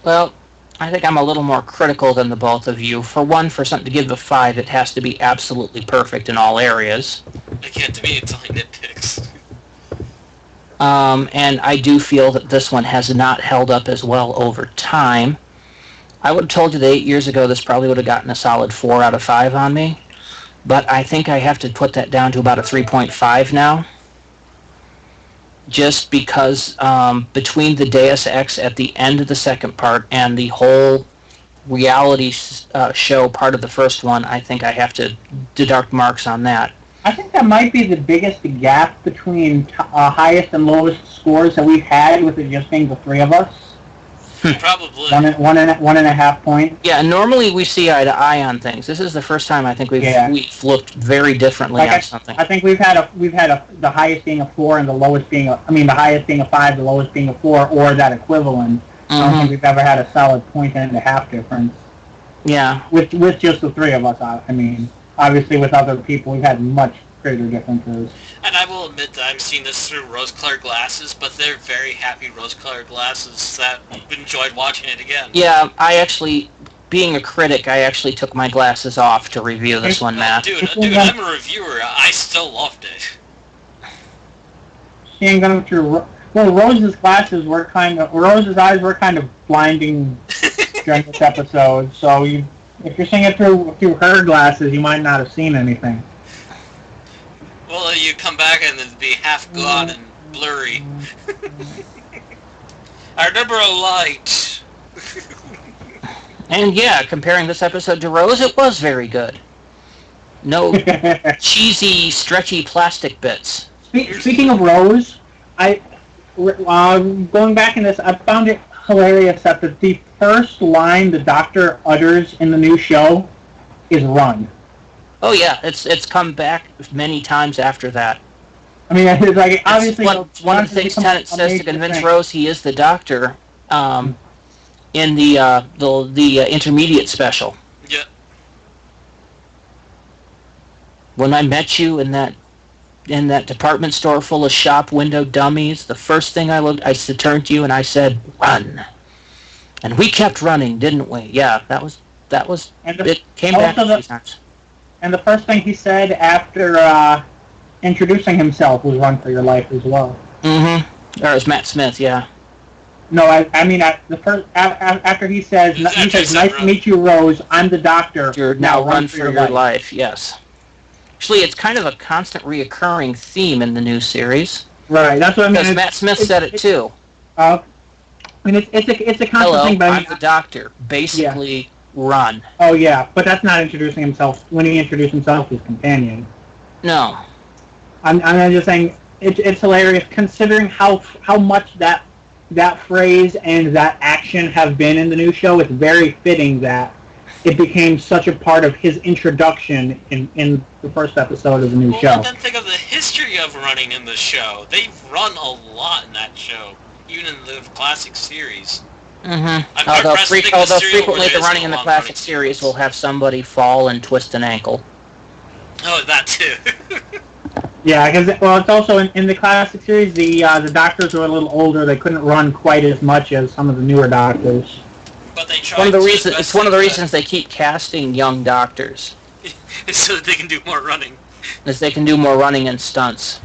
Well, I think I'm a little more critical than the both of you. For one, for something to give a 5, it has to be absolutely perfect in all areas. Again, to me, it's only nitpicks. And I do feel that this one has not held up as well over time. I would have told you that 8 years ago this probably would have gotten a solid 4 out of 5 on me, but I think I have to put that down to about a 3.5 now. Just because between the Deus Ex at the end of the second part and the whole reality show part of the first one, I think I have to deduct marks on that. I think that might be the biggest gap between highest and lowest scores that we've had, with it just being the three of us. Probably. One and a half points. Yeah, normally we see eye to eye on things. This is the first time I think we've looked very differently on something. I think we've had the highest being a 4 and the lowest being the highest being a 5, the lowest being a 4, or that equivalent. I don't think we've ever had a solid point and a half difference. Yeah. With just the three of us. I mean, obviously with other people we've had much greater differences. And I will admit that I'm seeing this through rose-colored glasses, but they're very happy rose-colored glasses that enjoyed watching it again. Yeah, I actually, being a critic, I actually took my glasses off to review this one, Matt. Dude, I'm a reviewer. I still loved it. Seeing them through, Rose's eyes were kind of blinding during this episode. So if you're seeing it through her glasses, you might not have seen anything. Well, you come back and it'd be half gone and blurry. I remember a light. And yeah, comparing this episode to Rose, it was very good. No cheesy, stretchy plastic bits. Speaking of Rose, going back in this, I found it hilarious that the first line the Doctor utters in the new show is "run." Oh yeah, it's come back many times after that. I mean, it's like obviously one of the things Tennant says to convince Rose he is the Doctor in the intermediate special. Yeah. When I met you in that department store full of shop window dummies, the first thing I turned to you and I said, "Run," and we kept running, didn't we? Yeah, that was. It came back a few times. And the first thing he said after introducing himself was "Run for your life" as well. Mm-hmm. Or it was Matt Smith, yeah. No, I mean the first after he says "Nice to meet you, Rose. I'm the Doctor. Now run for your life." Yes. Actually, it's kind of a constant reoccurring theme in the new series. Right. That's what I mean. Because Matt Smith said it too. I mean, it's a constant thing. But I'm the Doctor. Basically, run. Oh yeah, but that's not introducing himself. When he introduced himself, his companion. No. I'm just saying it's hilarious considering how much that phrase and that action have been in the new show. It's very fitting that it became such a part of his introduction in the first episode of the new show. Well, then think of the history of running in the show. They've run a lot in that show, even in the classic series. Mm-hmm. Although frequently the running in the classic series will have somebody fall and twist an ankle. Oh, that too. Yeah, because it's also in the classic series the Doctors were a little older. They couldn't run quite as much as some of the newer Doctors. But they tried. It's one of the reasons they keep casting young Doctors. So that they can do more running. As they can do more running and stunts.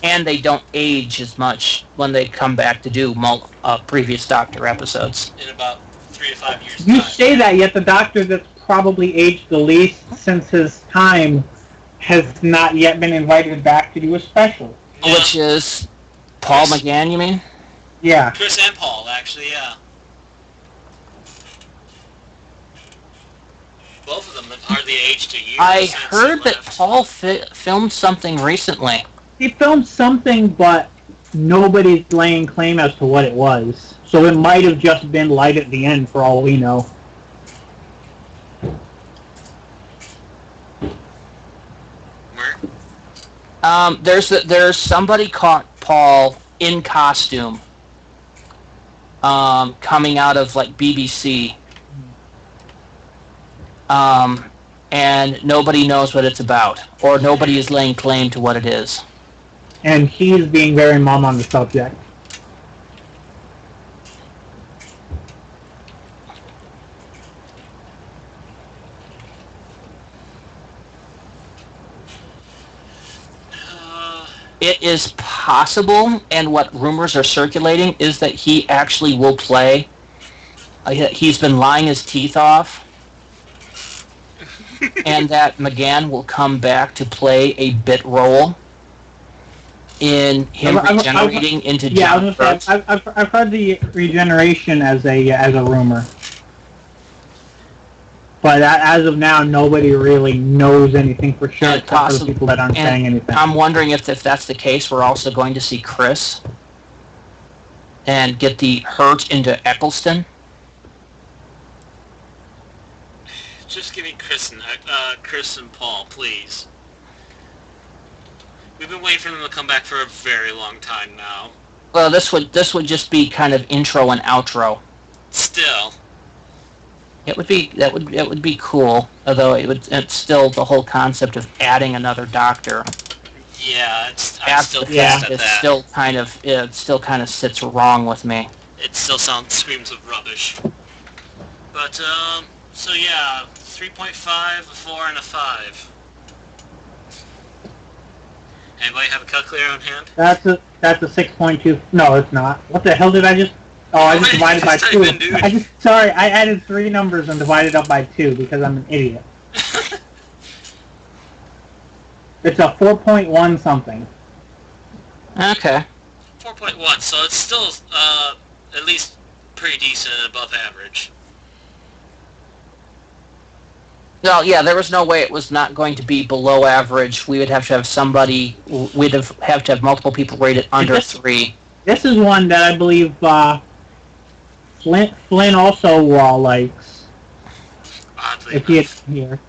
And they don't age as much when they come back to do previous Doctor episodes. In about 3 to 5 years' You time. say that, yet the Doctor that's probably aged the least since his time has not yet been invited back to do a special. Yeah. Which is Paul Chris. McGann, you mean? Yeah. Chris and Paul, actually, yeah. Both of them have hardly aged a year. I since heard they that left. Paul filmed something recently. He filmed something, but nobody's laying claim as to what it was. So it might have just been light at the end, for all we know. Where? There's somebody caught Paul in costume, coming out of like BBC, and nobody knows what it's about, or nobody is laying claim to what it is. And he's being very mum on the subject. It is possible, and what rumors are circulating is that he actually will play. He's been lying his teeth off, and that McGann will come back to play a bit role in him regenerating into John I was gonna say, I've heard the regeneration as a rumor, but as of now, nobody really knows anything for sure, And except for the people that aren't saying anything. I'm wondering if that's the case, we're also going to see Chris and get the hurt into Eccleston. Just give me Chris and Paul, please. We've been waiting for them to come back for a very long time now. Well, this would just be kind of intro and outro. Still. It would be cool, although it's still the whole concept of adding another Doctor. Yeah, I'm still pissed at that. It still kind of sits wrong with me. It still screams of rubbish. But so yeah, 3.5, a 4, and a 5. Anybody have a calculator on hand? That's a 6.2. No, it's not. What the hell did I just? Oh, I just divided by 2. Sorry, I added 3 numbers and divided up by 2 because I'm an idiot. It's a 4.1 something. Okay. 4.1, so it's still at least pretty decent and above average. Well, yeah, there was no way it was not going to be below average. We would have to have somebody. We'd have to have multiple people rated under 3. This is one that I believe Flynn also likes. Oddly if he is here.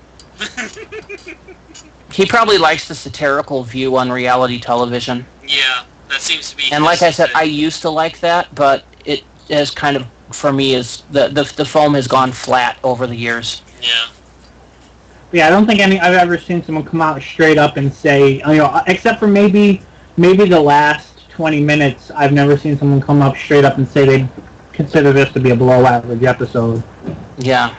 He probably likes the satirical view on reality television. Yeah, that seems to be. And like I said, I used to like that, but it has kind of, for me, is the foam has gone flat over the years. Yeah. Yeah, I don't think I've ever seen someone come out straight up and say, except for maybe the last 20 minutes, I've never seen someone come up straight up and say they consider this to be a below average episode. Yeah.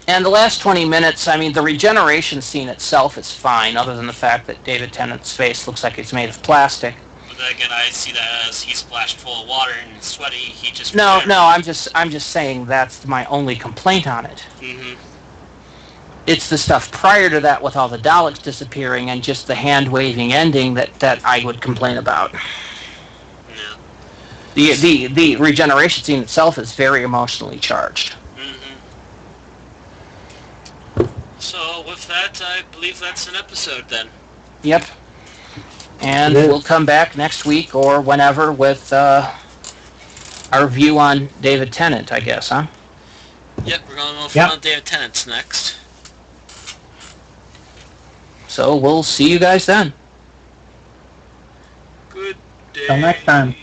And the last 20 minutes, I mean, the regeneration scene itself is fine, other than the fact that David Tennant's face looks like it's made of plastic. But then again, I see that as he's splashed full of water and sweaty. He just No, I'm just saying that's my only complaint on it. Mm-hmm. It's the stuff prior to that with all the Daleks disappearing and just the hand-waving ending that I would complain about. Yeah. The regeneration scene itself is very emotionally charged. Mm-hmm. So with that, I believe that's an episode then. Yep. And we'll come back next week or whenever with our view on David Tennant, I guess, huh? Yep, we're going over on David Tennant's next. So we'll see you guys then. Good day. Till next time.